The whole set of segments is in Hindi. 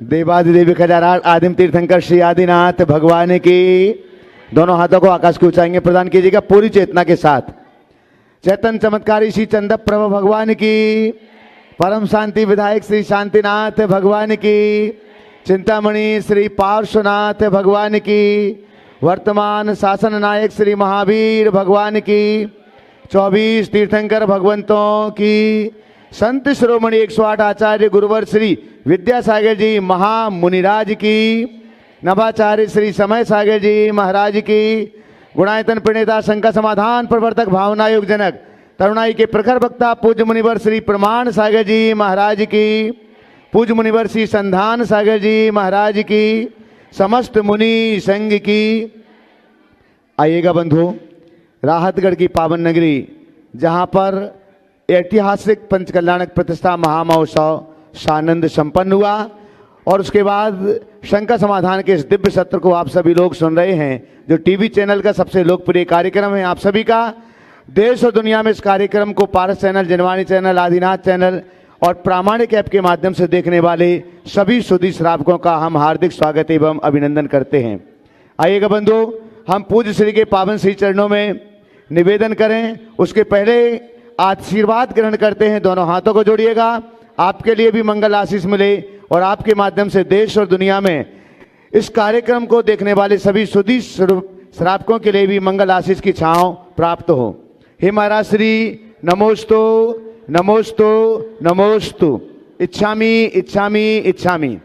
देवादिदेवी खजाराट आदिम तीर्थंकर श्री आदिनाथ भगवान की। दोनों हाथों को आकाश की ऊंचाई में प्रदान कीजिएगा पूरी चेतना के साथ। चैतन्य चमत्कारी श्री चंद प्रभु भगवान की। परम शांति विधायक श्री शांतिनाथ भगवान की। चिंतामणि श्री पार्श्वनाथ भगवान की। वर्तमान शासन नायक श्री महावीर भगवान की। 24 तीर्थंकर भगवंतों की। संत शिरोमणि 108 आचार्य गुरुवर श्री विद्यासागर जी महामुनिराज की। नवाचार्य श्री समय सागर जी महाराज की। गुणायतन प्रणेता शंका समाधान प्रवर्तक भावना योग जनक तरुणाई के प्रखर वक्ता पूज्य मुनिवर श्री प्रमाण सागर जी महाराज की। पूज्य मुनिवर श्री संधान सागर जी महाराज की। समस्त मुनि संघ की। आइएगा बंधु, राहतगढ़ की पावन नगरी जहाँ पर ऐतिहासिक पंचकल्याणक प्रतिष्ठा महामहोत्सव सानंद संपन्न हुआ और उसके बाद शंका समाधान के इस दिव्य सत्र को आप सभी लोग सुन रहे हैं, जो टीवी चैनल का सबसे लोकप्रिय कार्यक्रम है आप सभी का। देश और दुनिया में इस कार्यक्रम को Paras channel, Janvani channel, Adinath channel और प्रामाणिक ऐप के माध्यम से देखने वाले सभी सुधी श्रावकों का हम हार्दिक स्वागत एवं अभिनंदन करते हैं। आइएगा बंधु, हम पूज्य श्री के पावन श्री चरणों में निवेदन करें, उसके पहले आशीर्वाद ग्रहण करते हैं। दोनों हाथों को जोड़िएगा, आपके लिए भी मंगल आशीष मिले और आपके माध्यम से देश और दुनिया में इस कार्यक्रम को देखने वाले सभी सुधी श्रावकों के लिए भी मंगल आशीष की छांव प्राप्त हो। हे महाराज श्री नमोस्तु नमोस्तु नमोस्तु। इच्छामी इच्छामी इच्छामी।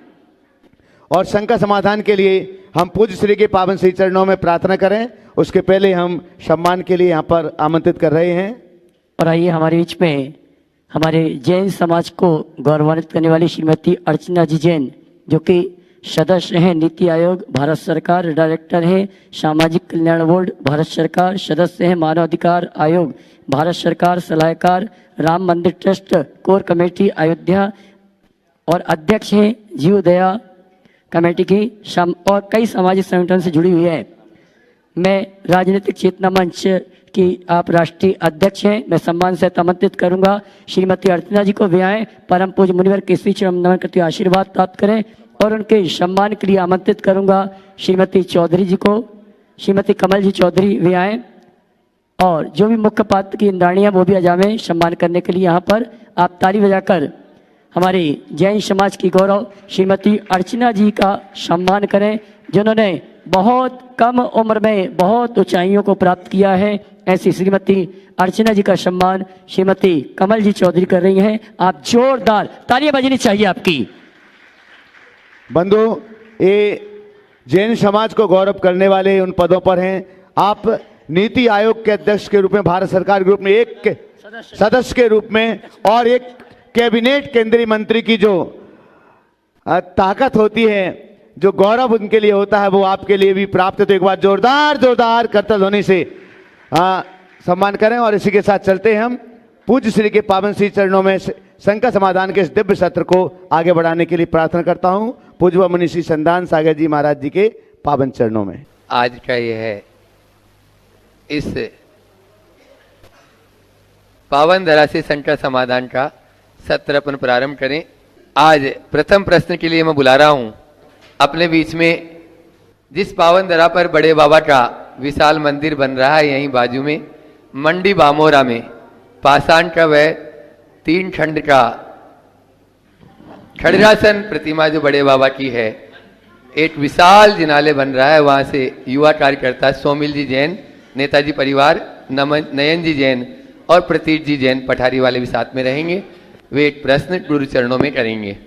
और शंका समाधान के लिए हम पूज्य श्री के पावन श्री चरणों में प्रार्थना करें, उसके पहले हम सम्मान के लिए यहाँ पर आमंत्रित कर रहे हैं। और आइए हमारे बीच में हमारे जैन समाज को गौरवान्वित करने वाली श्रीमती अर्चना जी जैन, जो कि सदस्य हैं नीति आयोग भारत सरकार, डायरेक्टर हैं सामाजिक कल्याण बोर्ड भारत सरकार, सदस्य हैं मानव अधिकार आयोग भारत सरकार, सलाहकार राम मंदिर ट्रस्ट कोर कमेटी अयोध्या और अध्यक्ष हैं जीव दया कमेटी की और कई सामाजिक संगठन से जुड़ी हुई है। मैं राजनीतिक चेतना मंच की आप राष्ट्रीय अध्यक्ष हैं। मैं सम्मान से आमंत्रित करूंगा श्रीमती अर्चना जी को भी आए, परम पूज्य मुनिवर के श्री चरण नमन करते हुए आशीर्वाद प्राप्त करें और उनके सम्मान के लिए आमंत्रित करूंगा श्रीमती चौधरी जी को, श्रीमती कमल जी चौधरी भी आए और जो भी मुख्य पात्र की इंद्राणी है वो भी आ जाए सम्मान करने के लिए। यहाँ पर आप ताली बजाकर हमारे जैन समाज की गौरव श्रीमती अर्चना जी का सम्मान करें, जिन्होंने बहुत कम उम्र में बहुत ऊंचाइयों को प्राप्त किया है। ऐसी श्रीमती अर्चना जी का सम्मान श्रीमती कमल जी चौधरी कर रही हैं। आप जोरदार तालियां बजनी चाहिए आपकी। बंधु, ये जैन समाज को गौरव करने वाले उन पदों पर हैं। आप नीति आयोग के अध्यक्ष के रूप में, भारत सरकार के रूप में एक सदस्य के रूप में और एक कैबिनेट केंद्रीय मंत्री की जो ताकत होती है, जो गौरव उनके लिए होता है, वो आपके लिए भी प्राप्त है। तो एक बार जोरदार जोरदार करतल ध्वनि से सम्मान करें। और इसी के साथ चलते हैं हम पूज्य श्री के पावन श्री चरणों में शंका समाधान के इस दिव्य सत्र को आगे बढ़ाने के लिए प्रार्थना करता हूं पूज्य मुनि श्री संधान सागर जी महाराज जी के पावन चरणों में। आज का यह है इस पावन धरा से शंका समाधान का सत्र अपन प्रारंभ करें। आज प्रथम प्रश्न के लिए मैं बुला रहा हूं अपने बीच में, जिस पावन धरा पर बड़े बाबा का विशाल मंदिर बन रहा है, यहीं बाजू में मंडी बामोरा में पाषाण का वह 3 खंड का खड़गासन प्रतिमा जो बड़े बाबा की है, एक विशाल जिनालय बन रहा है। वहां से युवा कार्यकर्ता सोमिल जी जैन, नेताजी परिवार, नयन जी जैन और प्रतीक जी जैन पठारी वाले भी साथ में रहेंगे। वे एक प्रश्न गुरु चरणों में करेंगे।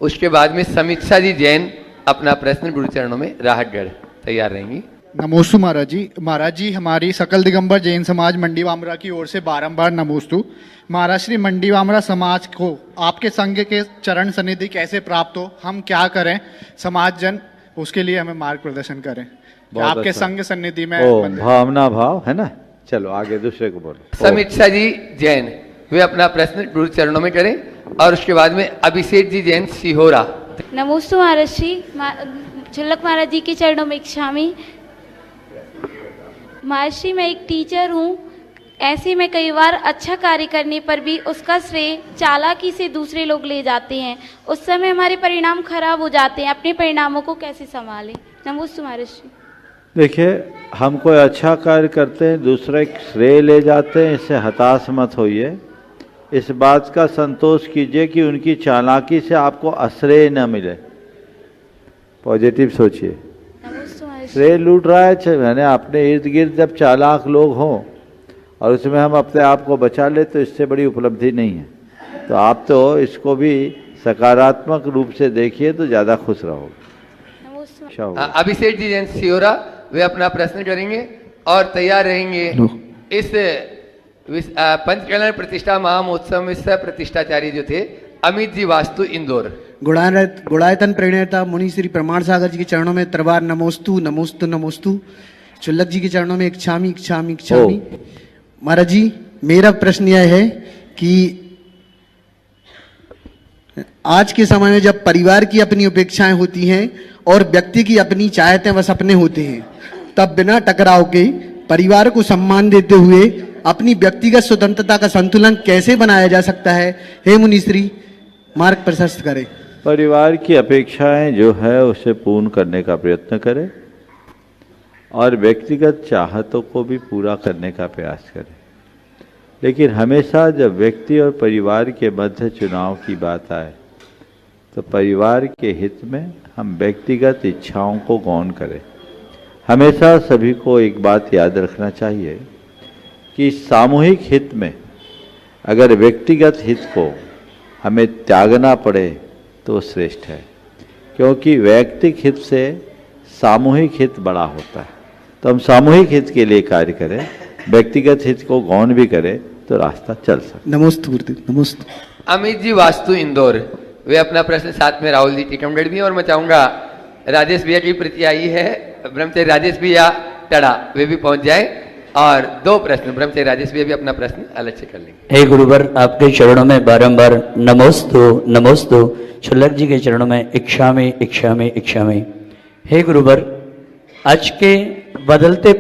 उसके बाद में समीक्षा जी जैन अपना प्रश्न गुरु चरणों में राहतगढ़ तैयार रहेंगी। नमोस्तु महाराज जी। महाराज जी, हमारी सकल दिगंबर जैन समाज मंडी बामरा की ओर से बारंबार नमोस्तु। महाराज श्री मंडी बामरा समाज को आपके संघ के चरण सन्निधि कैसे प्राप्त हो, हम क्या करें समाज जन उसके लिए हमें मार्ग प्रदर्शन करें। आपके अच्छा। संघ सन्निधि में भावना भाव है ना। चलो आगे दूसरे को बोलो। समीक्षा जी जैन वे अपना प्रश्न गुरु चरणों में करें और उसके बाद में अभिषेक जी जैन सिहोरा। नमोस्तु महाराज श्री झलक महाराज जी के चरणों में इच्छामी। महाराज श्री, मैं एक टीचर हूँ ऐसे में कई बार अच्छा कार्य करने पर भी उसका श्रेय चालाकी से दूसरे लोग ले जाते हैं। उस समय हमारे परिणाम खराब हो जाते हैं। अपने परिणामों को कैसे संभालें? नमोस्तु महर्षि। देखिए, हम कोई अच्छा कार्य करते हैं, दूसरे श्रेय ले जाते हैं, इससे हताश मत होइए। इस बात का संतोष कीजिए कि उनकी चालाकी से आपको अश्रेय न मिले। पॉजिटिव सोचिए। नमोस्तु महर्षि। श्रेय लूट रहा है, मैंने अपने इर्द गिर्द जब चालाक लोग हों और उसमें हम अपने आप को बचा ले तो इससे बड़ी उपलब्धि नहीं है। तो आप तो इसको भी सकारात्मक रूप से देखिए तो ज़्यादा खुश रहोगे। नमोस्तु। अच्छा होगा। अभिषेक जी जैन सियोरा वे अपना प्रश्न करेंगे और तैयार रहेंगे। इस पंचकल्याण प्रतिष्ठा महामहोत्सव में सह प्रतिष्ठाचार्य जो थे अमित जी वास्तु इंदौर। गुणायतन प्रणेता मुनि श्री प्रमाण सागर जी के चरणों में तरबार नमोस्तु नमोस्तु नमोस्तु। चुल्लक जी के चरणों में इच्छामी इच्छामी इच्छामी। महाराज जी, मेरा प्रश्न यह है कि आज के समय में जब परिवार की अपनी अपेक्षाएं होती हैं और व्यक्ति की अपनी चाहतें व सपने होते हैं, तब बिना टकराव के परिवार को सम्मान देते हुए अपनी व्यक्तिगत स्वतंत्रता का संतुलन कैसे बनाया जा सकता है? हे मुनिश्री, मार्ग प्रशस्त करें। परिवार की अपेक्षाएं जो है उसे पूर्ण करने का प्रयत्न करें और व्यक्तिगत चाहतों को भी पूरा करने का प्रयास करें। लेकिन हमेशा जब व्यक्ति और परिवार के मध्य चुनाव की बात आए तो परिवार के हित में हम व्यक्तिगत इच्छाओं को गौण करें। हमेशा सभी को एक बात याद रखना चाहिए कि सामूहिक हित में अगर व्यक्तिगत हित को हमें त्यागना पड़े तो श्रेष्ठ है, क्योंकि वैयक्तिक हित से सामूहिक हित बड़ा होता है। तो हम सामूहिक हित के लिए कार्य करें, व्यक्तिगत हित को गौण भी करें तो रास्ता चल सकता। नमोस्तु गुरुदेव, नमोस्तु। अमित जी वास्तु इंदौर वे अपना प्रश्न, साथ में राहुल जी टिकमगढ़ भी। और मैं चाहूंगा राजेश भैया की प्रति आई है, ब्रह्मचर्य राजेश भैया टड़ा वे भी पहुंच जाए और दो प्रश्न ब्रह्मचर्य राजेश भैया भी अपना प्रश्न अलग से कर लेंगे। हे गुरुवर, आपके चरणों में बारंबार नमोस्तु नमोस्तु। छुल्लक जी के चरणों में इच्छामी इच्छामी इच्छामी। हे गुरुवर, आज के बदलते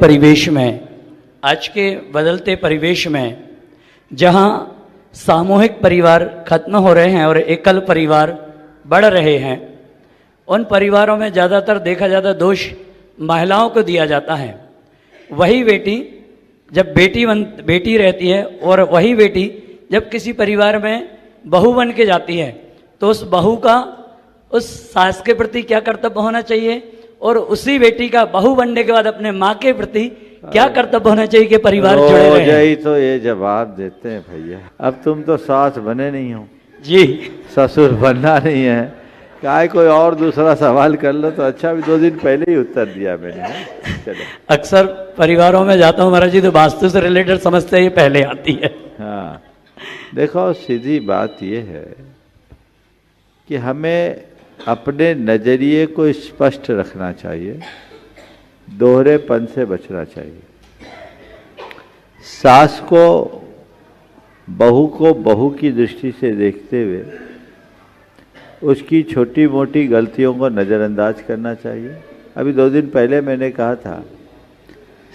परिवेश में जहाँ सामूहिक परिवार खत्म हो रहे हैं और एकल परिवार बढ़ रहे हैं, उन परिवारों में ज़्यादातर देखा जाता दोष महिलाओं को दिया जाता है। वही बेटी जब बेटी रहती है और वही बेटी जब किसी परिवार में बहू बन के जाती है तो उस बहू का उस सास के प्रति क्या कर्तव्य होना चाहिए और उसी बेटी का बहू बनने के बाद अपने माँ के प्रति क्या कर्तव्य होना चाहिए कि परिवार जुड़े रहे? तो ये जवाब देते हैं भैया। अब तुम तो सास बने नहीं हो जी, ससुर बनना नहीं है, काय कोई और दूसरा सवाल कर लो तो अच्छा। भी 2 दिन पहले ही उत्तर दिया मैंने। चलो, अक्सर परिवारों में जाता हूँ महाराज जी तो वास्तु से रिलेटेड समस्या ये पहले आती है। हाँ, देखो सीधी बात ये है कि हमें अपने नजरिए को स्पष्ट रखना चाहिए, दोहरेपन से बचना चाहिए। सास को बहू की दृष्टि से देखते हुए उसकी छोटी मोटी गलतियों को नज़रअंदाज करना चाहिए। अभी 2 दिन पहले मैंने कहा था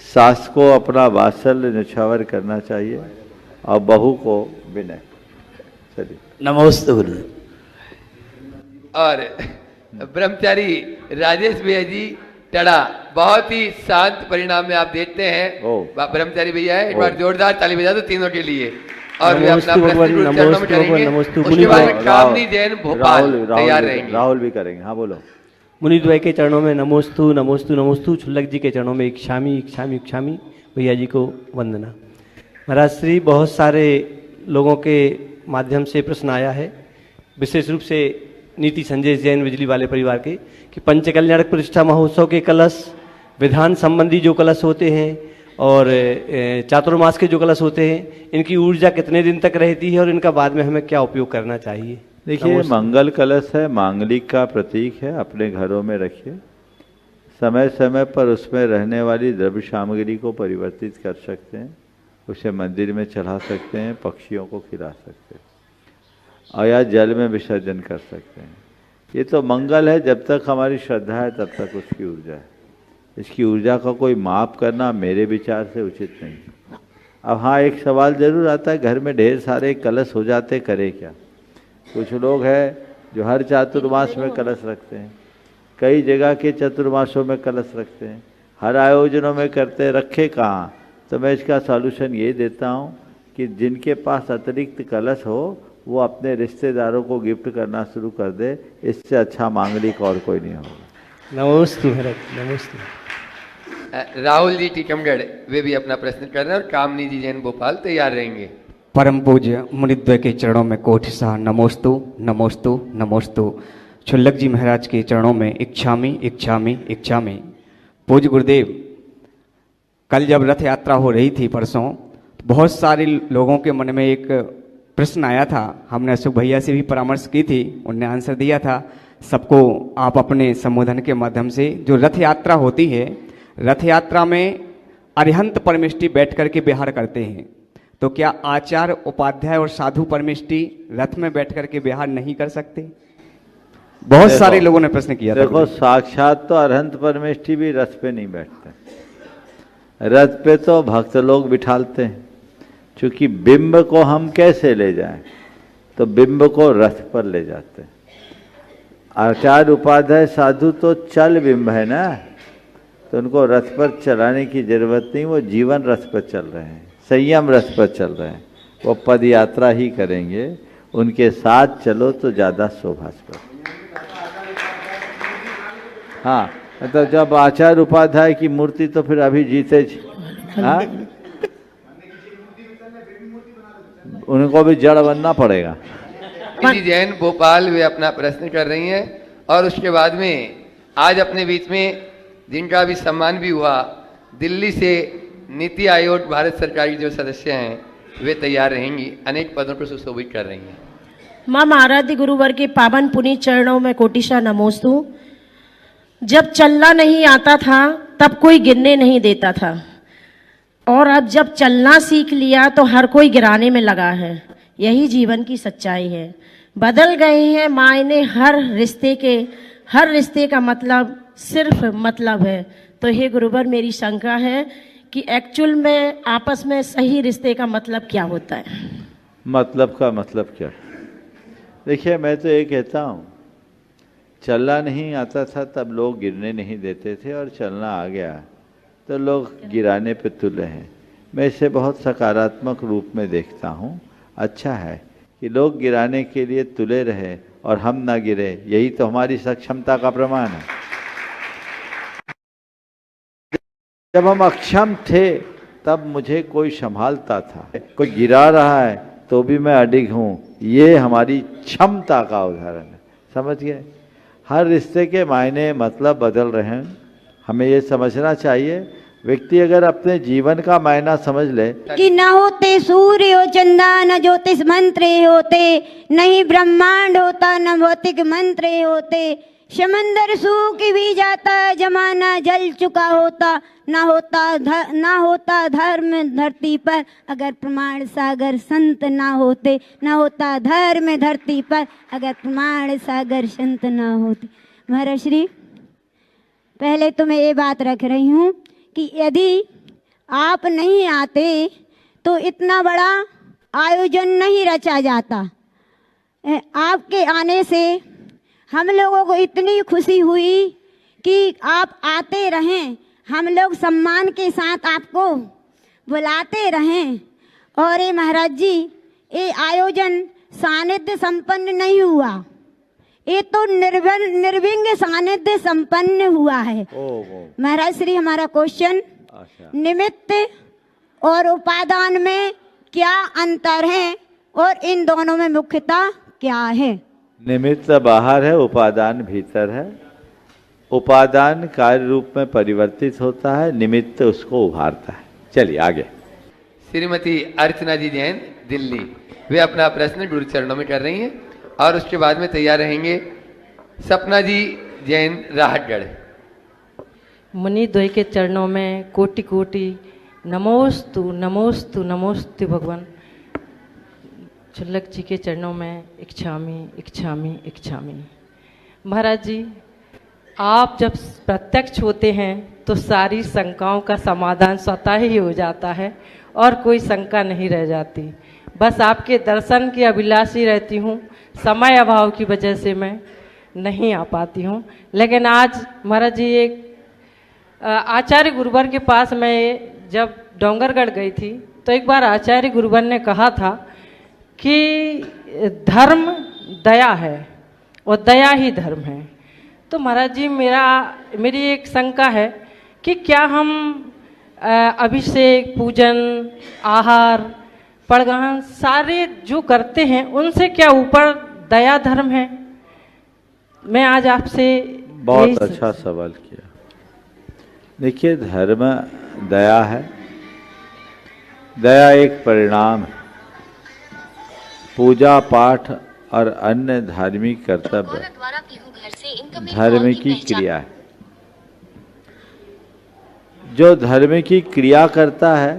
सास को अपना वात्सल्य निछावर करना चाहिए और बहू को विनय। चलिए, नमोस्तु गुरुदेव। और ब्रह्मचारी राजेश भैया जी टड़ा बहुत ही शांत परिणाम में आप देखते हैं। ब्रह्मचारी भैया है, एक बार जोरदार ताली बजा दो तीनों के लिए। और वे अपना प्रश्न चरणों में करेंगे। उसके बाद में कामनी जैन भोपाल तैयार रहेंगे। राहुल भी करेंगे। हाँ बोलो। मुनिद्वय के चरणों में नमोस्तु नमोस्तु नमोस्तु। छुल्लक जी के चरणों में इच्छामी इच्छामी इच्छामी। भैया जी को वंदना। महाराज श्री, बहुत सारे लोगों के माध्यम से प्रश्न आया है, विशेष रूप से नीति संजय जैन बिजली वाले परिवार के, कि पंचकल्याण प्रतिष्ठा महोत्सव के कलश, विधान संबंधी जो कलश होते हैं और चातुर्मास के जो कलश होते हैं, इनकी ऊर्जा कितने दिन तक रहती है और इनका बाद में हमें क्या उपयोग करना चाहिए? देखिए, मंगल कलश है, मांगलिक का प्रतीक है, अपने घरों में रखिए। समय समय पर उसमें रहने वाली द्रव्य सामग्री को परिवर्तित कर सकते हैं, उसे मंदिर में चढ़ा सकते हैं, पक्षियों को खिला सकते हैं और या जल में विसर्जन कर सकते हैं। ये तो मंगल है, जब तक हमारी श्रद्धा है तब तक उसकी ऊर्जा है। इसकी ऊर्जा का कोई माप करना मेरे विचार से उचित नहीं। अब हाँ, एक सवाल जरूर आता है, घर में ढेर सारे कलश हो जाते, करे क्या? कुछ लोग हैं जो हर चातुर्मास में कलश रखते हैं, कई जगह के चतुर्मासों में कलश रखते हैं, हर आयोजनों में करते हैं, रखे कहाँ? तो मैं इसका सॉल्यूशन ये देता हूँ कि जिनके पास अतिरिक्त कलश हो वो अपने रिश्तेदारों को गिफ्ट करना शुरू कर दे, इससे अच्छा मांगलिक और कोई नहीं होगा। नमस्ते महाराज, नमस्ते। राहुल जी टीकमगढ़ वे भी अपना प्रश्न कर रहे हैं और कामनी जी जैन भोपाल तैयार रहेंगे। परम पूज्य मुनिद्वय के चरणों में कोटि सा नमोस्तु नमोस्तु नमोस्तु। छुल्लक जी महाराज के चरणों में इच्छामी इच्छामी इच्छामी। पूज्य गुरुदेव, कल जब रथ यात्रा हो रही थी परसों, बहुत सारे लोगों के मन में एक प्रश्न आया था। हमने अशोक भैया से भी परामर्श की थी, उनने आंसर दिया था। सबको आप अपने संबोधन के माध्यम से, जो रथ यात्रा होती है, रथ यात्रा में अरिहंत परमेष्टि बैठ करके विहार करते हैं, तो क्या आचार्य उपाध्याय और साधु परमेष्टि रथ में बैठ करके विहार नहीं कर सकते? बहुत सारे लोगों ने प्रश्न किया था। देखो, साक्षात तो अरहंत परमेष्टि भी रथ पे नहीं बैठते, रथ पे तो भक्त लोग बिठालते हैं। क्योंकि बिंब को हम कैसे ले जाएं, तो बिंब को रथ पर ले जाते हैं। आचार्य उपाध्याय साधु तो चल बिंब है ना, तो उनको रथ पर चलाने की जरूरत नहीं, वो जीवन रथ पर चल रहे हैं, संयम रथ पर चल रहे हैं, वो पद यात्रा ही करेंगे। उनके साथ चलो तो ज़्यादा शोभास्पद। हाँ, मतलब जब आचार्य उपाध्याय की मूर्ति तो फिर अभी जीते, हाँ, उनको भी जड़ बनना पड़ेगा। जी जैन भोपाल वे अपना प्रश्न कर रही हैं और उसके बाद में आज अपने बीच में जिनका भी सम्मान भी हुआ, दिल्ली से नीति आयोग भारत सरकार की जो सदस्य हैं वे तैयार रहेंगी, अनेक पदों पर सुशोभित कर रही हैं। माँ आराध्य गुरुवर के पावन पुनीत चरणों में कोटिशा नमोस्तु। जब चलना नहीं आता था तब कोई गिरने नहीं देता था, और अब जब चलना सीख लिया तो हर कोई गिराने में लगा है। यही जीवन की सच्चाई है। बदल गए हैं मायने हर रिश्ते का मतलब सिर्फ मतलब है। तो हे गुरुवर, मेरी शंका है कि एक्चुअल में आपस में सही रिश्ते का मतलब क्या होता है? मतलब का मतलब क्या? देखिए, मैं तो ये कहता हूँ, चलना नहीं आता था तब लोग गिरने नहीं देते थे, और चलना आ गया तो लोग गिराने पे तुले हैं। मैं इसे बहुत सकारात्मक रूप में देखता हूँ। अच्छा है कि लोग गिराने के लिए तुले रहे और हम ना गिरे, यही तो हमारी सक्षमता का प्रमाण है। जब हम अक्षम थे तब मुझे कोई संभालता था, कोई गिरा रहा है तो भी मैं अडिग हूँ, ये हमारी क्षमता का उदाहरण है। समझ गए? हर रिश्ते के मायने मतलब बदल रहे हैं, हमें ये समझना चाहिए। व्यक्ति अगर अपने जीवन का मायना समझ ले कि न होते सूर्य हो चंदा, न ज्योतिष मंत्र होते, नहीं ब्रह्मांड होता, न भौतिक मंत्र होते, समंदर सूख भी जाता, जमाना जल चुका होता, ना होता धर्म धरती पर अगर प्रमाण सागर संत ना होते, ना होता धर्म धरती पर अगर प्रमाण सागर संत ना होते। महाराज श्री, पहले तो मैं ये बात रख रही हूँ कि यदि आप नहीं आते तो इतना बड़ा आयोजन नहीं रचा जाता। आपके आने से हम लोगों को इतनी खुशी हुई कि आप आते रहें, हम लोग सम्मान के साथ आपको बुलाते रहें। और ये महाराज जी, ये आयोजन सानिध्य संपन्न नहीं हुआ, ये तो निर्विघ्न सानिध्य संपन्न हुआ है। महाराज श्री, हमारा क्वेश्चन, निमित्त और उपादान में क्या अंतर है और इन दोनों में मुख्यता क्या है? निमित्त बाहर है, उपादान भीतर है। उपादान कार्य रूप में परिवर्तित होता है, निमित्त उसको उभारता है। चलिए आगे। श्रीमती अर्चना जी जैन दिल्ली, वे अपना प्रश्न गुरु चरणों में कर रही हैं और उसके बाद में तैयार रहेंगे सपना जी जैन राहतगढ़। मुनि द्वय के चरणों में कोटि कोटि नमोस्तु नमोस्तु नमोस्तु। भगवान छुल्लक जी के चरणों में इच्छामी इच्छामी इच्छामी। महाराज जी, आप जब प्रत्यक्ष होते हैं तो सारी शंकाओं का समाधान स्वतः ही हो जाता है और कोई शंका नहीं रह जाती। बस आपके दर्शन की अभिलाषी रहती हूँ, समय अभाव की वजह से मैं नहीं आ पाती हूँ। लेकिन आज महाराज जी एक आचार्य गुरुवर के पास मैं जब डोंगरगढ़ गई थी तो एक बार आचार्य गुरुवर ने कहा था कि धर्म दया है और दया ही धर्म है। तो महाराज जी मेरी एक शंका है कि क्या हम अभिषेक, पूजन, आहार, पड़गान सारे जो करते हैं उनसे क्या ऊपर दया धर्म है? मैं आज आपसे बहुत अच्छा सवाल किया। देखिए, धर्म दया है, दया एक परिणाम है। पूजा पाठ और अन्य धार्मिक कर्तव्य धर्म की क्रिया है। जो धर्म की क्रिया करता है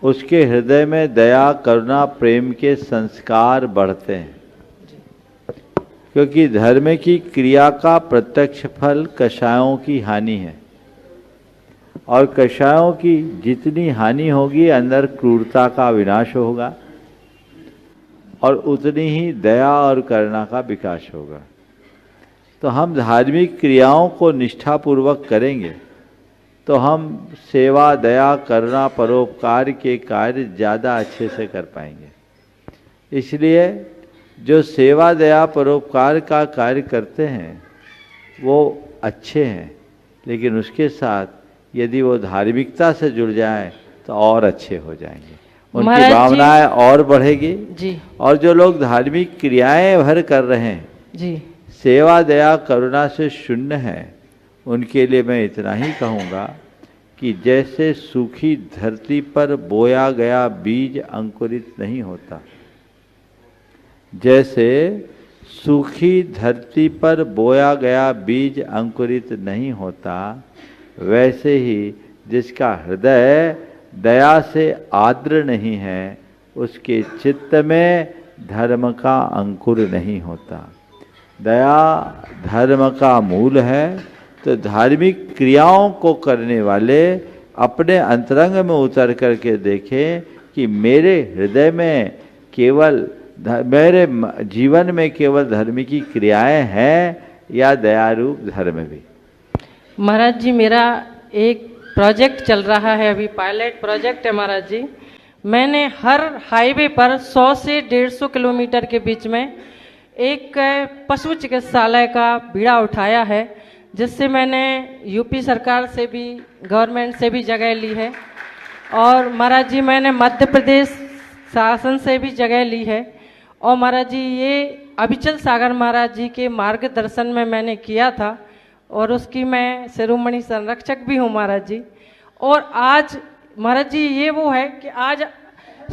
उसके हृदय में दया, करुणा, प्रेम के संस्कार बढ़ते हैं, क्योंकि धर्म की क्रिया का प्रत्यक्ष फल कषायों की हानि है, और कषायों की जितनी हानि होगी अंदर क्रूरता का विनाश होगा और उतनी ही दया और करुणा का विकास होगा। तो हम धार्मिक क्रियाओं को निष्ठापूर्वक करेंगे तो हम सेवा, दया, करुणा, परोपकार के कार्य ज़्यादा अच्छे से कर पाएंगे। इसलिए जो सेवा, दया, परोपकार का कार्य करते हैं वो अच्छे हैं, लेकिन उसके साथ यदि वो धार्मिकता से जुड़ जाएं तो और अच्छे हो जाएंगे, उनकी भावनाएं और बढ़ेगी जी। और जो लोग धार्मिक क्रियाएं भर कर रहे हैं जी, सेवा, दया, करुणा से शून्य है, उनके लिए मैं इतना ही कहूँगा कि जैसे सूखी धरती पर बोया गया बीज अंकुरित नहीं होता, जैसे सूखी धरती पर बोया गया बीज अंकुरित नहीं होता, वैसे ही जिसका हृदय दया से आर्द्र नहीं है उसके चित्त में धर्म का अंकुर नहीं होता। दया धर्म का मूल है। तो धार्मिक क्रियाओं को करने वाले अपने अंतरंग में उतर करके देखें कि मेरे हृदय में केवल, मेरे जीवन में केवल धर्म की क्रियाएं हैं या दयारूप धर्म भी। महाराज जी मेरा एक प्रोजेक्ट चल रहा है, अभी पायलट प्रोजेक्ट है महाराज जी। मैंने हर हाईवे पर 100 से 150 किलोमीटर के बीच में एक पशु चिकित्सालय का बीड़ा उठाया है, जिससे मैंने यूपी सरकार से भी, गवर्नमेंट से भी जगह ली है और महाराज जी मैंने मध्य प्रदेश शासन से भी जगह ली है। और महाराज जी ये अभिचल सागर महाराज जी के मार्गदर्शन में मैंने किया था और उसकी मैं शिरोमणि संरक्षक भी हूँ महाराज जी। और आज महाराज जी ये वो है कि आज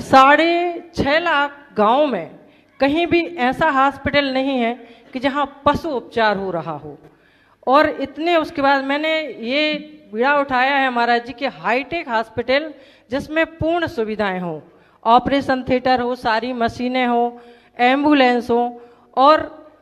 6.5 लाख गाँव में कहीं भी ऐसा हॉस्पिटल नहीं है कि जहाँ पशु उपचार हो रहा हो। और इतने उसके बाद मैंने ये बीड़ा उठाया है महाराज जी के हाईटेक हॉस्पिटल, जिसमें पूर्ण सुविधाएं हो, ऑपरेशन थिएटर हो, सारी मशीनें हो, एम्बुलेंस हो। और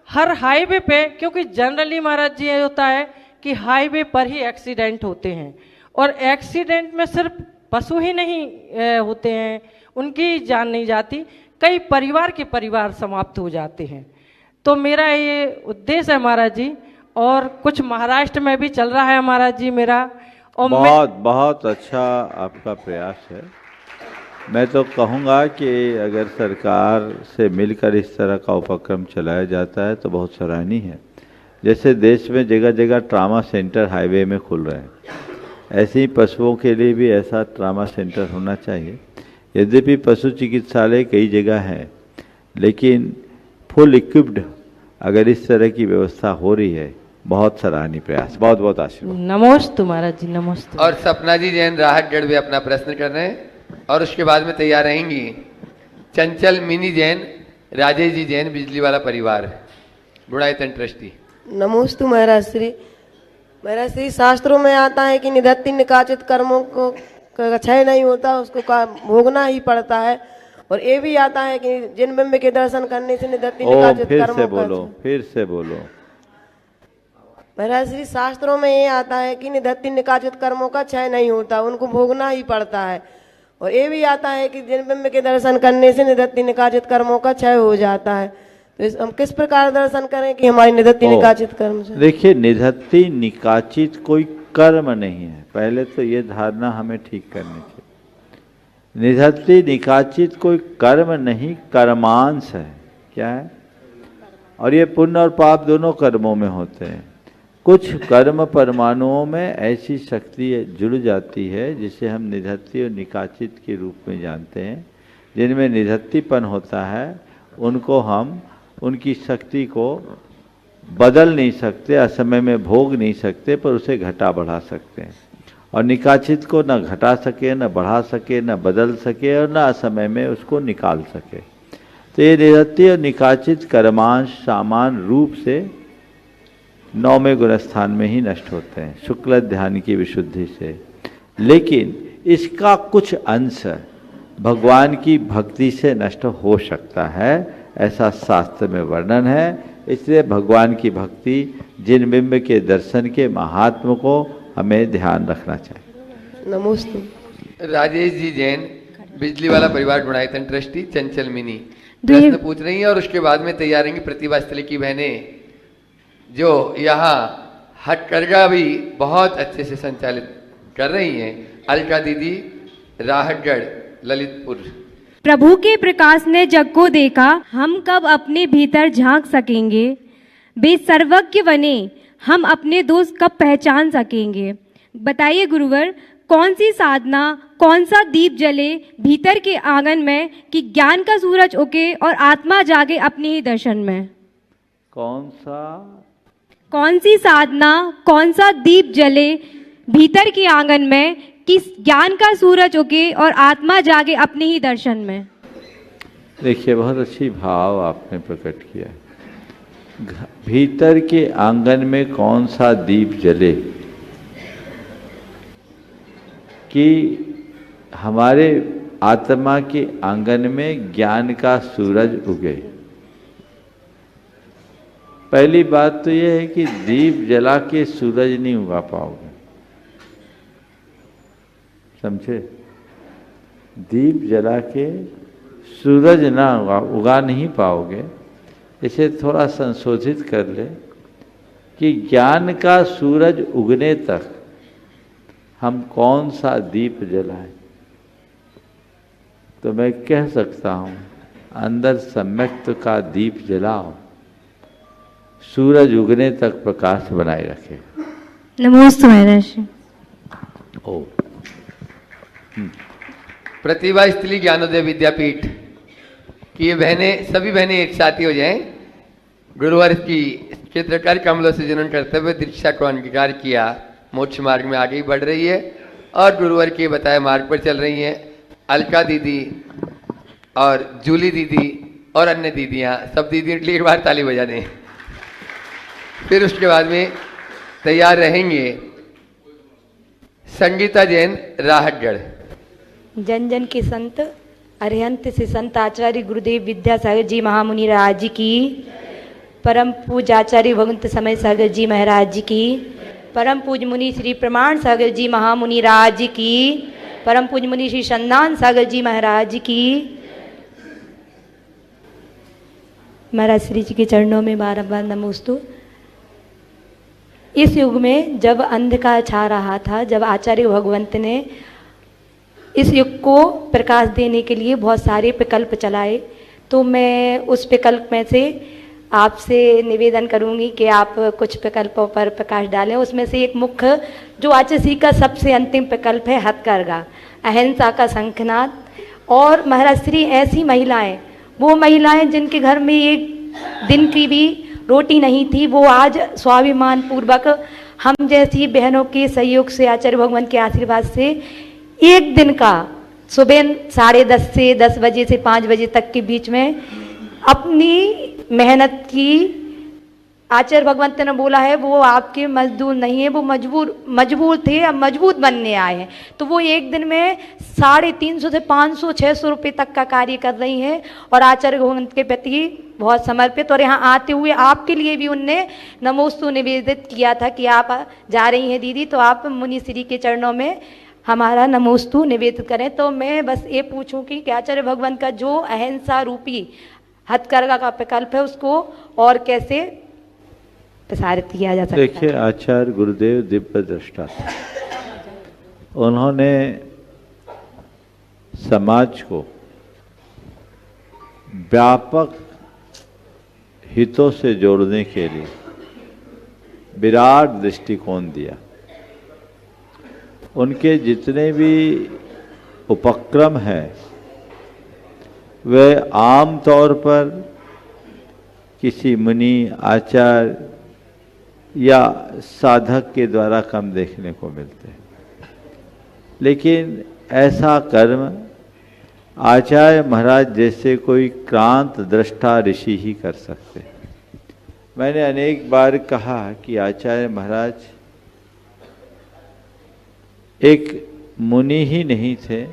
हर हाईवे पे, क्योंकि जनरली महाराज जी ये होता है कि हाईवे पर ही एक्सीडेंट होते हैं और एक्सीडेंट में सिर्फ पशु ही नहीं होते हैं, उनकी जान नहीं जाती, कई परिवार के परिवार समाप्त हो जाते हैं। तो मेरा ये उद्देश्य है महाराज जी, और कुछ महाराष्ट्र में भी चल रहा है महाराज जी मेरा। और बहुत अच्छा आपका प्रयास है। मैं तो कहूँगा कि अगर सरकार से मिलकर इस तरह का उपक्रम चलाया जाता है तो बहुत सराहनीय है। जैसे देश में जगह जगह ट्रामा सेंटर हाईवे में खुल रहे हैं, ऐसे ही पशुओं के लिए भी ऐसा ट्रामा सेंटर होना चाहिए। यद्यपि पशु चिकित्सालय कई जगह है, लेकिन फुल इक्विप्ड अगर इस तरह की व्यवस्था हो रही है, बहुत सराहनीय प्रयास। बहुत बहुत आशीर्वाद। नमोस्तु महाराज जी, नमोस्तु। और सपना जी जैन राहतगढ़ भी अपना प्रश्न कर रहे हैं और उसके बाद में तैयार रहेंगी चंचल मिनी जैन, राजेश जी जैन, बिजली वाला परिवार, बुढ़ाईतन ट्रस्टी। नमोस्तु महाराज श्री। महाराज श्री, शास्त्रों में आता है कि निधत्ति निकाचित कर्मों को क्षय नहीं होता, उसको भोगना ही पड़ता है। और ये भी आता है कि जिन बिंब के दर्शन करने से निधत्ति निकाचित कर्मों का। फिर से बोलो। महाराज श्री शास्त्रों में ये आता है कि निधत्ति निकाचित कर्मों का क्षय नहीं होता, उनको भोगना ही पड़ता है। और ये भी आता है कि जिन बिंब के दर्शन करने से निधत्ति निकाचित कर्मों का क्षय हो जाता है। तो हम किस प्रकार दर्शन करें कि हमारी निधत्ति निकाचित कर्म से? देखिए, निधत्ति निकाचित कोई कर्म नहीं है, पहले तो ये धारणा हमें ठीक करनी चाहिए। निधत्ति निकाचित कोई कर्म नहीं, कर्मांश है। क्या है? और ये पुण्य और पाप दोनों कर्मों में होते हैं। कुछ कर्म परमाणुओं में ऐसी शक्ति जुड़ जाती है जिसे हम निधत्ति और निकाचित के रूप में जानते हैं। जिनमें निधत्तिपन होता है उनको हम उनकी शक्ति को बदल नहीं सकते, असमय में भोग नहीं सकते, पर उसे घटा बढ़ा सकते हैं। और निकाचित को न घटा सके, न बढ़ा सके, न बदल सके और न असमय में उसको निकाल सके। तो ये निधत्ति और निकाचित कर्मांश सामान्य रूप से 9वें गुणस्थान में ही नष्ट होते हैं, शुक्ल ध्यान की विशुद्धि से। लेकिन इसका कुछ अंश भगवान की भक्ति से नष्ट हो सकता है, ऐसा शास्त्र में वर्णन है। इसलिए भगवान की भक्ति, जिन बिंब के दर्शन के महात्म को हमें ध्यान रखना चाहिए। नमस्ते। राजेश जी जैन, बिजली वाला परिवार गुणायतन ट्रस्टी, चंचल मिनी, प्रश्न पूछ रही हैं और उसके बाद में तैयार रहेंगी प्रतिभा स्थली की बहनें, जो यहाँ हथकरघा भी बहुत अच्छे से संचालित कर रही हैं। अलका दीदी, राहतगढ़, ललितपुर। प्रभु के प्रकाश ने जग को देखा, हम कब अपने भीतर झांक सकेंगे? वे सर्वज्ञ बने, हम अपने दोष कब पहचान सकेंगे? बताइए गुरुवर, कौन सी साधना, कौन सा दीप जले भीतर के आंगन में कि ज्ञान का सूरज उगे और आत्मा जागे अपने ही दर्शन में? कौन सी साधना, कौन सा दीप जले भीतर के आंगन में कि ज्ञान का सूरज उगे और आत्मा जागे अपने ही दर्शन में? देखिए, बहुत अच्छी भाव आपने प्रकट किया। भीतर के आंगन में कौन सा दीप जले कि हमारे आत्मा के आंगन में ज्ञान का सूरज उगे। पहली बात तो यह है कि दीप जला के सूरज नहीं उगा पाओगे, समझे? दीप जला के सूरज ना उगा नहीं पाओगे। इसे थोड़ा संशोधित कर ले कि ज्ञान का सूरज उगने तक हम कौन सा दीप जलाएं। तो मैं कह सकता हूँ, अंदर सम्यक्त का दीप जलाओ, सूरज उगने तक प्रकाश बनाए रखे। नमोस्तु महाराज। ओ प्रतिभा स्थली ज्ञानोदय विद्यापीठ की ये बहनें, सभी बहनें एक साथ ही हो जाएं। गुरुवार की चित्रकार कमलों से जिन्होंने कर्तव्य दीक्षा को अंगीकार किया, मोक्ष मार्ग में आगे ही बढ़ रही है और गुरुवार के बताए मार्ग पर चल रही हैं। अलका दीदी और जूली दीदी और अन्य दीदियाँ, सब दीदियों के लिए एक बार ताली बजा दें। फिर उसके बाद में तैयार रहेंगे संगीता जैन, राहतगढ़। जन जन के संत अरिहंत से संत आचार्य गुरुदेव विद्यासागर जी महामुनि राज की, परम पूज्य आचार्य भगवंत समय सागर जी महाराज की, परम पूज्य मुनि श्री प्रमाण सागर जी महामुनि राज की, परम पूज्य मुनि श्री संदान सागर जी महाराज की। महाराज श्री जी के चरणों में बार बार नमोस्तु। इस युग में जब अंधकार छा रहा था, जब आचार्य भगवंत ने इस युग को प्रकाश देने के लिए बहुत सारे विकल्प चलाए, तो मैं उस विकल्प में से आपसे निवेदन करूंगी कि आप कुछ विकल्पों पर प्रकाश डालें। उसमें से एक मुख्य जो आचार्य का सबसे अंतिम विकल्प है हथकरघा, अहिंसा का शंखनाद। और महाराज श्री ऐसी महिलाएं, वो महिलाएं जिनके घर में एक दिन की भी रोटी नहीं थी, वो आज स्वाभिमान पूर्वक हम जैसी बहनों के सहयोग से, आचार्य भगवान के आशीर्वाद से एक दिन का सुबह 10:30 से 10 बजे से 5 बजे तक के बीच में अपनी मेहनत की आचार्य भगवंत ने बोला है वो आपके मजदूर नहीं है, वो मजबूर थे, अब मजबूत बनने आए हैं। तो वो एक दिन में 350 से 500 600 रुपये तक का कार्य कर रही हैं और आचार्य भगवंत के प्रति बहुत समर्पित। और यहाँ आते हुए आपके लिए भी उनने नमोस्तु निवेदित किया था कि आप जा रही हैं दीदी, तो आप मुनि श्री के चरणों में हमारा नमोस्तु निवेदित करें। तो मैं बस ये पूछूं कि आचार्य भगवंत का जो अहिंसा रूपी हथकरघा का विकल्प है उसको और कैसे प्रसारित किया जा सकता है? देखिए, आचार्य गुरुदेव दिव्य दृष्टा थे। उन्होंने समाज को व्यापक हितों से जोड़ने के लिए विराट दृष्टिकोण दिया। उनके जितने भी उपक्रम हैं वे आम तौर पर किसी मुनि, आचार्य या साधक के द्वारा कम देखने को मिलते हैं, लेकिन ऐसा कर्म आचार्य महाराज जैसे कोई क्रांत दृष्टा ऋषि ही कर सकते हैं। मैंने अनेक बार कहा कि आचार्य महाराज एक मुनि ही नहीं थे,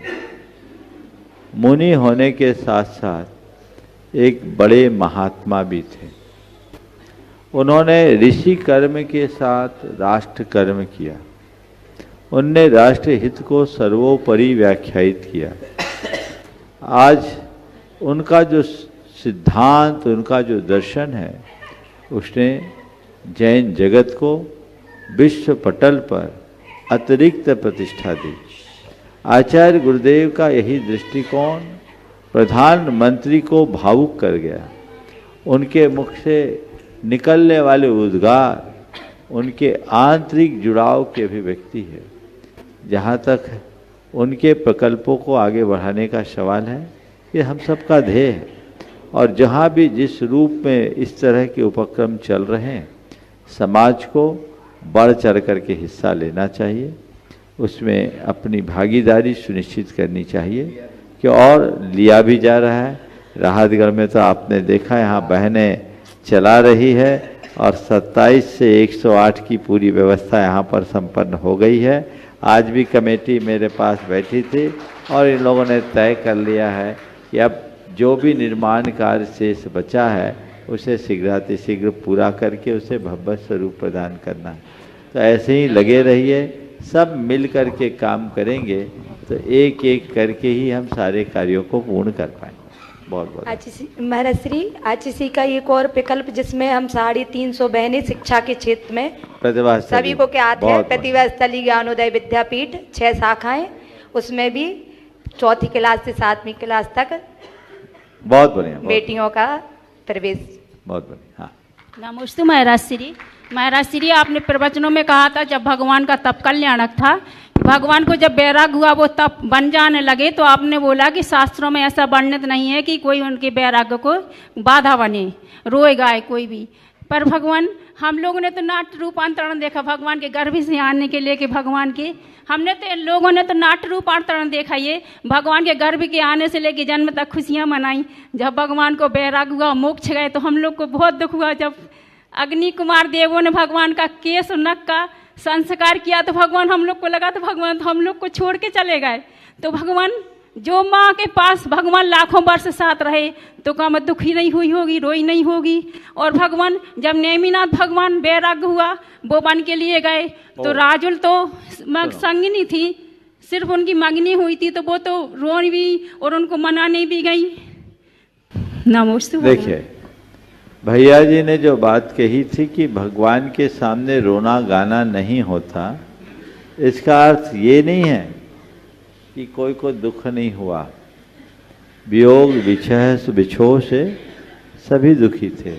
मुनि होने के साथ साथ एक बड़े महात्मा भी थे। उन्होंने ऋषि कर्म के साथ राष्ट्र कर्म किया। उनने राष्ट्र हित को सर्वोपरि व्याख्यायित किया। आज उनका जो सिद्धांत, उनका जो दर्शन है, उसने जैन जगत को विश्व पटल पर अतिरिक्त प्रतिष्ठा दी। आचार्य गुरुदेव का यही दृष्टिकोण प्रधानमंत्री को भावुक कर गया। उनके मुख से निकलने वाले उद्गार उनके आंतरिक जुड़ाव के अभिव्यक्ति है। जहाँ तक उनके प्रकल्पों को आगे बढ़ाने का सवाल है, ये हम सबका ध्येय है। और जहाँ भी जिस रूप में इस तरह के उपक्रम चल रहे हैं, समाज को बढ़ चढ़ कर के हिस्सा लेना चाहिए, उसमें अपनी भागीदारी सुनिश्चित करनी चाहिए कि और लिया भी जा रहा है। राहतगढ़ में तो आपने देखा, यहाँ बहनें चला रही है और 27 से 108 की पूरी व्यवस्था यहाँ पर संपन्न हो गई है। आज भी कमेटी मेरे पास बैठी थी और इन लोगों ने तय कर लिया है कि अब जो भी निर्माण कार्य शेष बचा है उसे शीघ्रातिशीघ्र पूरा करके उसे भव्य स्वरूप प्रदान करना है। तो ऐसे ही लगे रहिए, सब मिल कर के काम करेंगे तो एक एक करके ही हम सारे कार्यों को पूर्ण कर पाएंगे। बहुत बहुत महाराज श्री आचसी का एक और विकल्प जिसमें हम 350 बहनें शिक्षा के क्षेत्र में प्रतिभा सभी को क्या आते हैं, प्रतिभा स्थली ज्ञानोदय विद्यापीठ 6 शाखाएं, उसमें भी 4ठी क्लास से 7वीं क्लास तक बहुत बढ़िया बेटियों का प्रवेश। बहुत बढ़िया। हाँ, नमस्ते महाराज श्री। महाराज श्री, आपने प्रवचनों में कहा था जब भगवान का तप कल्याणक था, भगवान को जब बैराग हुआ वो तप बन जाने लगे, तो आपने बोला कि शास्त्रों में ऐसा वर्णित नहीं है कि कोई उनके बैराग्य को बाधा बने, रोए गाए कोई भी। पर भगवान, हम लोगों ने तो नाट्य रूपांतरण देखा भगवान के गर्भ से आने के लिए कि भगवान के, हमने तो लोगों ने तो नाट्य रूपांतरण देखा, ये भगवान के गर्भ के आने से लेके जन्म तक खुशियाँ मनाई। जब भगवान को बैराग हुआ, मोक्ष गए, तो हम लोग को बहुत दुख हुआ। जब अग्नि कुमार देवों ने भगवान का केस और नक का संस्कार किया तो भगवान, हम लोग को लगा तो भगवान तो हम लोग को छोड़ के चले गए। तो भगवान, जो माँ के पास भगवान लाखों वर्ष साथ रहे तो कम दुखी नहीं हुई होगी, रोई नहीं होगी। और भगवान जब नेमिनाथ भगवान बैराग हुआ, वो बन के लिए गए, तो राजुल तो संगिनी थी, सिर्फ उनकी मगनी हुई थी, तो वो तो रोन भी और उनको मनाने भी गई। नमस्ते। देखिए, भैया जी ने जो बात कही थी कि भगवान के सामने रोना गाना नहीं होता, इसका अर्थ ये नहीं है कि कोई को दुख नहीं हुआ। वियोग विछह विछोह से सभी दुखी थे,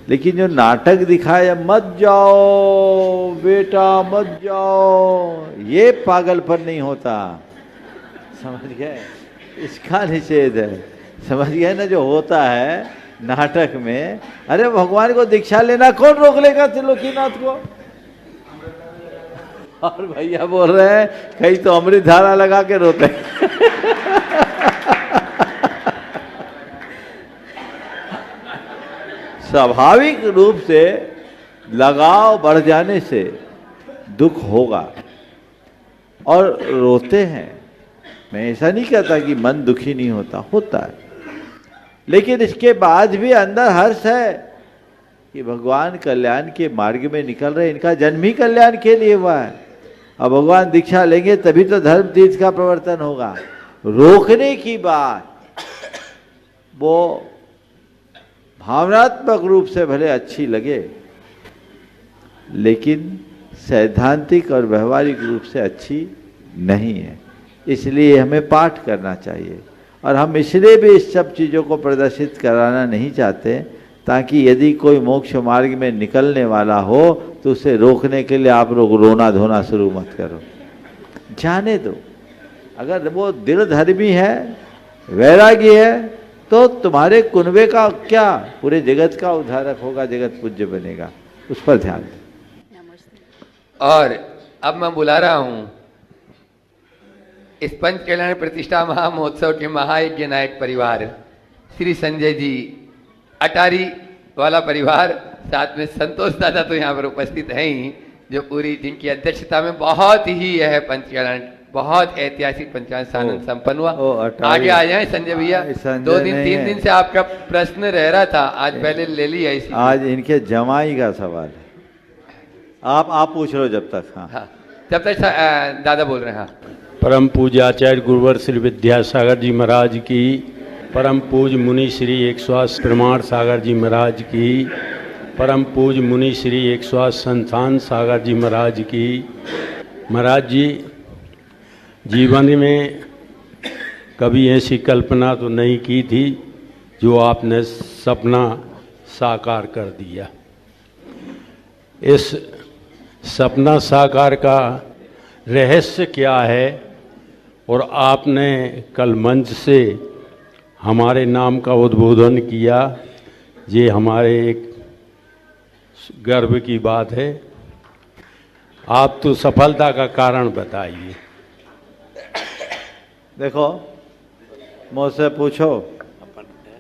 लेकिन जो नाटक दिखाया मत जाओ बेटा मत जाओ, ये पागलपन नहीं होता, समझ गए? इसका निषेध है, समझ गए ना? जो होता है नाटक में, अरे भगवान को दीक्षा लेना कौन रोक लेगा त्रिलोकीनाथ को? और भैया बोल रहे हैं कहीं तो अमृत धारा लगा के रोते स्वाभाविक रूप से लगाव बढ़ जाने से दुख होगा और रोते हैं। मैं ऐसा नहीं कहता कि मन दुखी नहीं होता, होता है, लेकिन इसके बाद भी अंदर हर्ष है कि भगवान कल्याण के मार्ग में निकल रहे, इनका जन्म ही कल्याण के लिए हुआ है। अब भगवान दीक्षा लेंगे तभी तो धर्म तीर्थ का प्रवर्तन होगा। रोकने की बात वो भावनात्मक रूप से भले अच्छी लगे, लेकिन सैद्धांतिक और व्यवहारिक रूप से अच्छी नहीं है। इसलिए हमें पाठ करना चाहिए, और हम इसलिए भी इस सब चीज़ों को प्रदर्शित कराना नहीं चाहते ताकि यदि कोई मोक्ष मार्ग में निकलने वाला हो तो उसे रोकने के लिए आप लोग रोना धोना शुरू मत करो, जाने दो। अगर वो दिल धर्मी है, वैरागी है, तो तुम्हारे कुनबे का क्या, पूरे जगत का उद्धारक होगा, जगत पूज्य बनेगा, उस पर ध्यान दें। और अब मैं बुला रहा हूं इस पंच कल्याण प्रतिष्ठा महामहोत्सव के महायज्ञ नायक परिवार श्री संजय जी, अटारी वाला परिवार, साथ में संतोष दादा तो यहाँ पर उपस्थित हैं ही, जो पूरी जिनकी अध्यक्षता में बहुत ही यह पंच कल्याण बहुत ऐतिहासिक पंचायत सानंद संपन्न हुआ। आगे आ जाए संजय भैया, 2 दिन 3 दिन से आपका प्रश्न रह रहा था, आज पहले ले लिया इसी। आज इनके जमाई का सवाल है, आप पूछ लो जब तक। हाँ, जब तक दादा बोल रहे हैं। हाँ। परम पूज्य आचार्य गुरुवर श्री विद्यासागर जी महाराज की, परम पूज्य मुनि श्री एक स्वास्थ्य प्रमाण सागर जी महाराज की, परम पूज्य मुनि श्री एक स्वास्थ्य संस्थान सागर जी महाराज की। महाराज जी, जीवन में कभी ऐसी कल्पना तो नहीं की थी जो आपने सपना साकार कर दिया। इस सपना साकार का रहस्य क्या है, और आपने कल मंच से हमारे नाम का उद्बोधन किया, ये हमारे एक गर्व की बात है। आप तो सफलता का कारण बताइए। देखो, मुझसे पूछो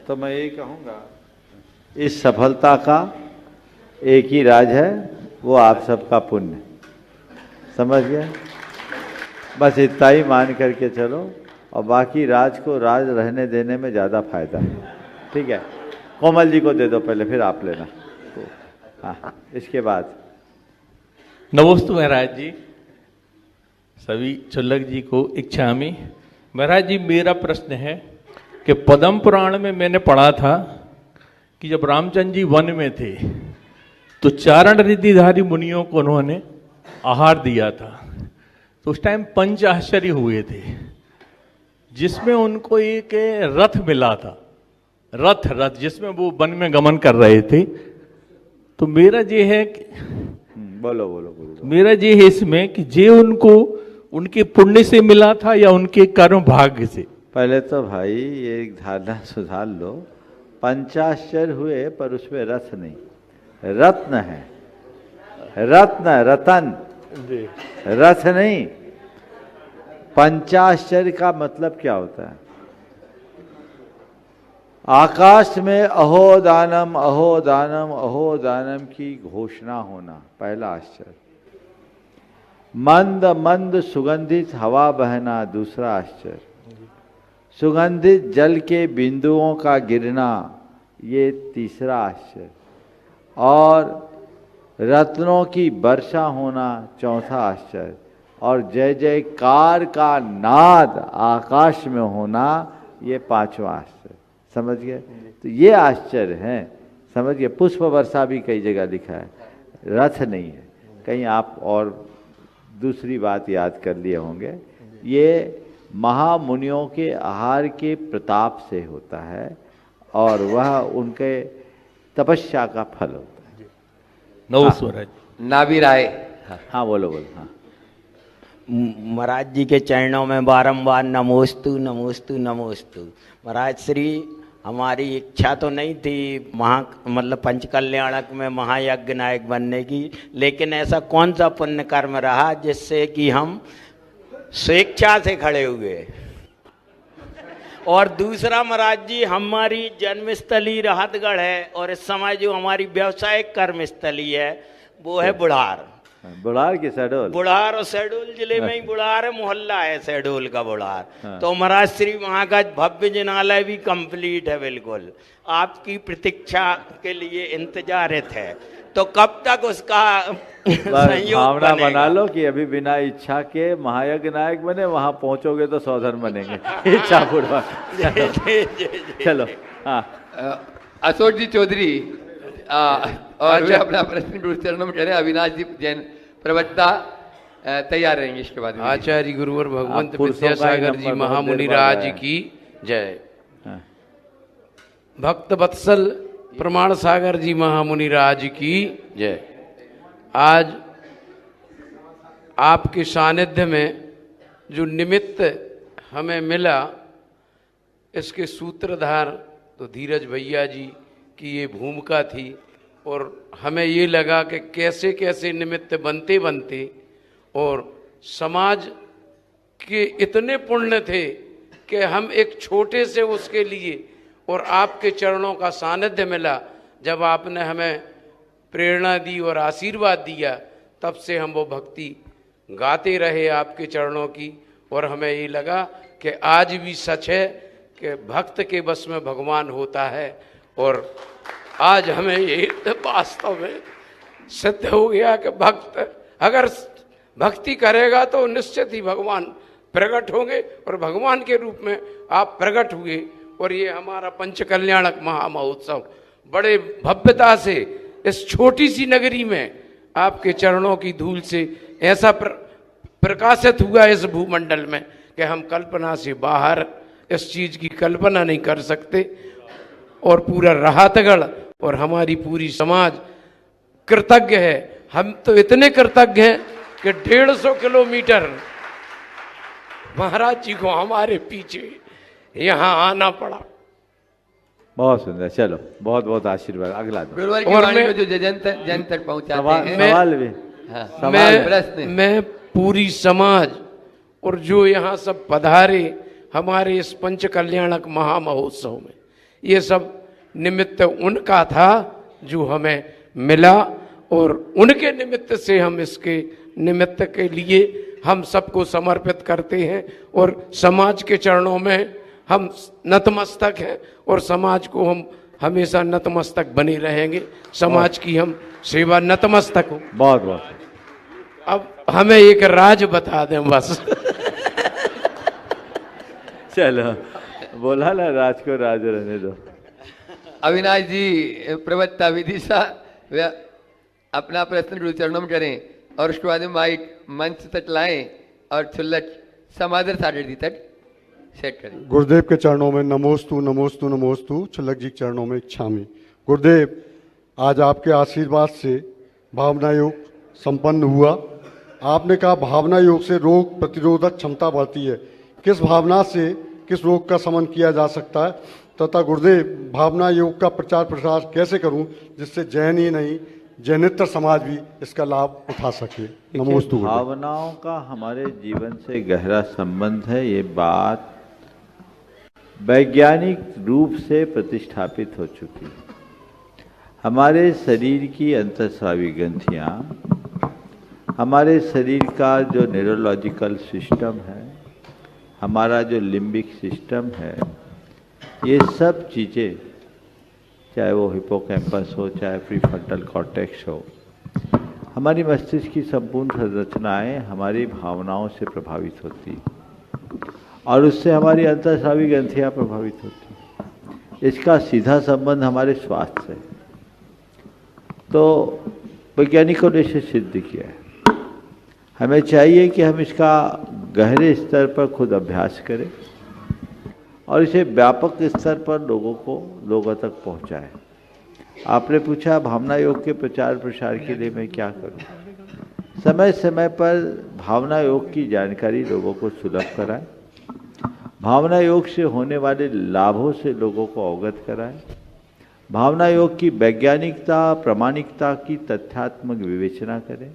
तो मैं यही कहूँगा, इस सफलता का एक ही राज है, वो आप सबका पुण्य। समझ गए? बस इतना ही मान करके चलो, और बाकी राज को राज रहने देने में ज़्यादा फायदा है। ठीक है, कोमल जी को दे दो पहले, फिर आप लेना। हाँ, इसके बाद नमोस्तु महाराज जी, सभी चुल्लक जी को इच्छामि। महाराज जी, मेरा प्रश्न है कि पद्म पुराण में मैंने पढ़ा था कि जब रामचंद्र जी वन में थे तो चारण रिद्धिधारी मुनियों को उन्होंने आहार दिया था, तो उस टाइम पंच आश्चर्य हुए थे, जिसमें उनको एक रथ मिला था, रथ जिसमें वो वन में गमन कर रहे थे। तो मेरा ये है कि बोलो। मेरा ये है इसमें कि जे उनको उनके पुण्य से मिला था या उनके कर्म भाग्य से। पहले तो भाई ये एक धारणा सुधार लो, पंचाश्चर्य हुए पर उसमें रथ नहीं, रत्न है, रतन, रथ नहीं। पंचाश्चर्य का मतलब क्या होता है? आकाश में अहो दानम अहो दानम अहो दानम की घोषणा होना पहला आश्चर्य। मंद मंद सुगंधित हवा बहना दूसरा आश्चर्य। सुगंधित जल के बिंदुओं का गिरना ये तीसरा आश्चर्य। और रत्नों की वर्षा होना चौथा आश्चर्य। और जय जयकार का नाद आकाश में होना ये पांचवा आश्चर्य। समझ गए? तो ये आश्चर्य हैं, समझ गए? पुष्प वर्षा भी कई जगह लिखा है, रथ नहीं है। कहीं आप और दूसरी बात याद कर लिए होंगे, ये महामुनियों के आहार के प्रताप से होता है और वह उनके तपस्या का फल होता है। नमस्कार नाभी राय। हाँ बोलो। हाँ, महाराज जी के चरणों में बारंबार नमोस्तु नमोस्तु नमोस्तु। महाराज श्री, हमारी इच्छा तो नहीं थी मतलब पंचकल्याणक में महायज्ञ नायक बनने की, लेकिन ऐसा कौन सा पुण्य कर्म रहा जिससे कि हम स्वेच्छा से खड़े हुए। और दूसरा महाराज जी, हमारी जन्मस्थली राहतगढ़ है और इस समय जो हमारी व्यावसायिक कर्मस्थली है वो है बुढ़ार। बुढ़ार की शहडोल, बुढ़ार और शहडोल जिले में ही बुढ़ार है, मोहल्ला है शहडोल का बुढ़ार। हाँ। तो महाराज श्री वहाँ का भव्य जिनालय भी कंप्लीट है बिल्कुल। आपकी प्रतीक्षा के लिए इंतजारित है, तो कब तक उसका संयोग भावना बनेगा? बना लो कि अभी बिना इच्छा के महायज्ञ नायक बने, वहां पहुंचोगे तो सौधन बनेंगे। इच्छा पूर्वक। चलो हाँ। अशोक जी चौधरी और वे अपना प्रश्न गुरु चरणों में करें। अविनाश जी जैन प्रवक्ता तैयार रहेंगे इसके बाद। आचार्य गुरुवर भगवंत विद्यासागर जी महामुनि राज की जय। भक्त वत्सल प्रमाण सागर जी महामुनि राज की जय। आज आपके सानिध्य में जो निमित्त हमें मिला, इसके सूत्रधार तो धीरज भैया जी की ये भूमिका थी, और हमें ये लगा कि कैसे कैसे निमित्त बनते बनते और समाज के इतने पुण्य थे कि हम एक छोटे से उसके लिए, और आपके चरणों का सानिध्य मिला, जब आपने हमें प्रेरणा दी और आशीर्वाद दिया, तब से हम वो भक्ति गाते रहे आपके चरणों की। और हमें ये लगा कि आज भी सच है कि भक्त के बस में भगवान होता है, और आज हमें ये वास्तव में सिद्ध हो गया कि भक्त अगर भक्ति करेगा तो निश्चित ही भगवान प्रकट होंगे, और भगवान के रूप में आप प्रकट हुए। और ये हमारा पंच कल्याणक महामहोत्सव बड़े भव्यता से इस छोटी सी नगरी में आपके चरणों की धूल से ऐसा प्रकाशित हुआ इस भूमंडल में कि हम कल्पना से बाहर इस चीज की कल्पना नहीं कर सकते। और पूरा राहतगढ़ और हमारी पूरी समाज कृतज्ञ है। हम तो इतने कृतज्ञ हैं कि 150 किलोमीटर महाराज जी को हमारे पीछे यहाँ आना पड़ा। बहुत सुंदर। चलो बहुत बहुत आशीर्वाद। अगला गुरुवार की वाणी को जो जन तक पहुंचाते हैं। सवाल भी। हाँ, मैं पूरी समाज और जो यहाँ सब पधारे हमारे इस पंच कल्याणक महामहोत्सव में, ये सब निमित्त उनका था जो हमें मिला, और उनके निमित्त से हम इसके निमित्त के लिए हम सबको समर्पित करते हैं। और समाज के चरणों में हम नतमस्तक हैं, और समाज को हम हमेशा नतमस्तक बने रहेंगे। समाज की हम सेवा नतमस्तक हो। बहुत बहुत। अब हमें एक राज बता दें बस। चलो बोला ना, राज को राज रहने दो। अविनाश जी प्रवक्ता विदिशा वे अपना प्रश्न गुरु चरणों में करें, और उसके बाद माइक मंच तक लाएं और छुल्लट समादर सागर जी तक सेट करें। गुरुदेव के चरणों में नमोस्तु नमोस्तु नमोस्तु। छुल्लक जी के चरणों में इच्छामी। गुरुदेव, आज आपके आशीर्वाद से भावना योग संपन्न हुआ। आपने कहा भावना योग से रोग प्रतिरोधक क्षमता बढ़ती है। किस भावना से किस रोग का शमन किया जा सकता है, तथा गुरुदेव भावना योग का प्रचार प्रसार कैसे करूं जिससे जैन ही नहीं जैनेतर समाज भी इसका लाभ उठा सके। नमोस्तु। भावनाओं का हमारे जीवन से गहरा संबंध है, ये बात वैज्ञानिक रूप से प्रतिष्ठापित हो चुकी है। हमारे शरीर की अंतःस्रावी ग्रंथियाँ, हमारे शरीर का जो न्यूरोलॉजिकल सिस्टम है, हमारा जो लिम्बिक सिस्टम है, ये सब चीज़ें, चाहे वो हिपोकैम्पस हो, चाहे प्रीफ्रंटल कॉर्टेक्स हो, हमारी मस्तिष्क की संपूर्ण संरचनाएं हमारी भावनाओं से प्रभावित होती हैं, और उससे हमारी अंतःस्रावी ग्रंथियाँ प्रभावित होती हैं। इसका सीधा संबंध हमारे स्वास्थ्य से। तो वैज्ञानिकों ने इसे सिद्ध किया है। हमें चाहिए कि हम इसका गहरे स्तर पर खुद अभ्यास करें और इसे व्यापक स्तर पर लोगों तक पहुंचाएं। आपने पूछा भावना योग के प्रचार प्रसार के लिए मैं क्या करूं। समय समय पर भावना योग की जानकारी लोगों को सुलभ कराएं, भावना योग से होने वाले लाभों से लोगों को अवगत कराएं, भावना योग की वैज्ञानिकता प्रमाणिकता की तथ्यात्मक विवेचना करें,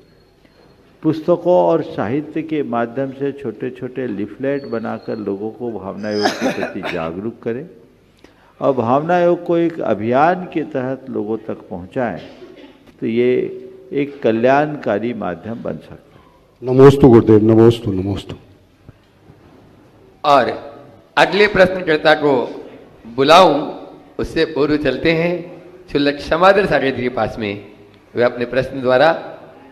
पुस्तकों और साहित्य के माध्यम से छोटे छोटे लिफलेट बनाकर लोगों को भावना योग के प्रति जागरूक करें, और भावना योग को एक अभियान के तहत लोगों तक पहुंचाएं। तो ये एक कल्याणकारी माध्यम बन सकता है। नमोस्तु गुरुदेव, नमोस्तु नमोस्तु। और अगले प्रश्नकर्ता को बुलाऊं उससे पूर्व चलते हैं क्षुल्लक क्षमादर सागर जी के पास में। वे अपने प्रश्न द्वारा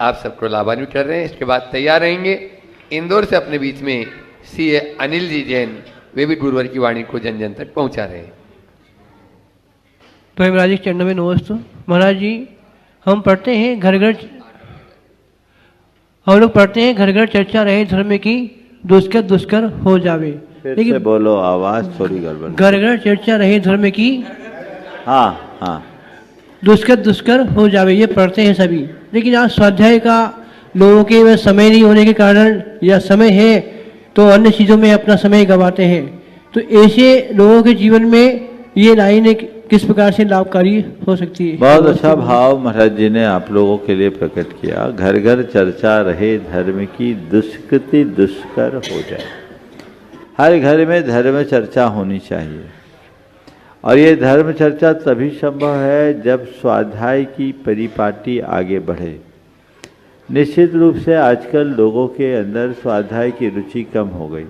आप सबको लाभान्वित कर रहे हैं। इसके बाद तैयार रहेंगे इंदौर से अपने बीच में सीए अनिल जी जैन, वे भी गुरुवर की वाणी को जन जन तक पहुंचा रहे हैं। तो महाराज जी चरणों में नमस्ते। महाराज जी हम पढ़ते हैं घर घर, हम लोग पढ़ते हैं घर घर चर्चा रहे धर्म की, दुष्कर दुष्कर हो जावे। फिर से बोलो, आवाज थोड़ी गड़बड़। घर घर चर्चा रहे धर्म की, हाँ हाँ, दुष्कर दुष्कर हो जावे, ये पढ़ते हैं सभी। लेकिन आज स्वाध्याय का लोगों के में समय नहीं होने के कारण, या समय है तो अन्य चीज़ों में अपना समय गंवाते हैं। तो ऐसे लोगों के जीवन में ये लाइन किस प्रकार से लाभकारी हो सकती है? बहुत अच्छा भाव महाराज जी ने आप लोगों के लिए प्रकट किया। घर घर चर्चा रहे धर्म की, दुष्कृति दुष्कर हो जाए। हर घर में धर्म चर्चा होनी चाहिए, और ये धर्म चर्चा तभी संभव है जब स्वाध्याय की परिपाटी आगे बढ़े। निश्चित रूप से आजकल लोगों के अंदर स्वाध्याय की रुचि कम हो गई।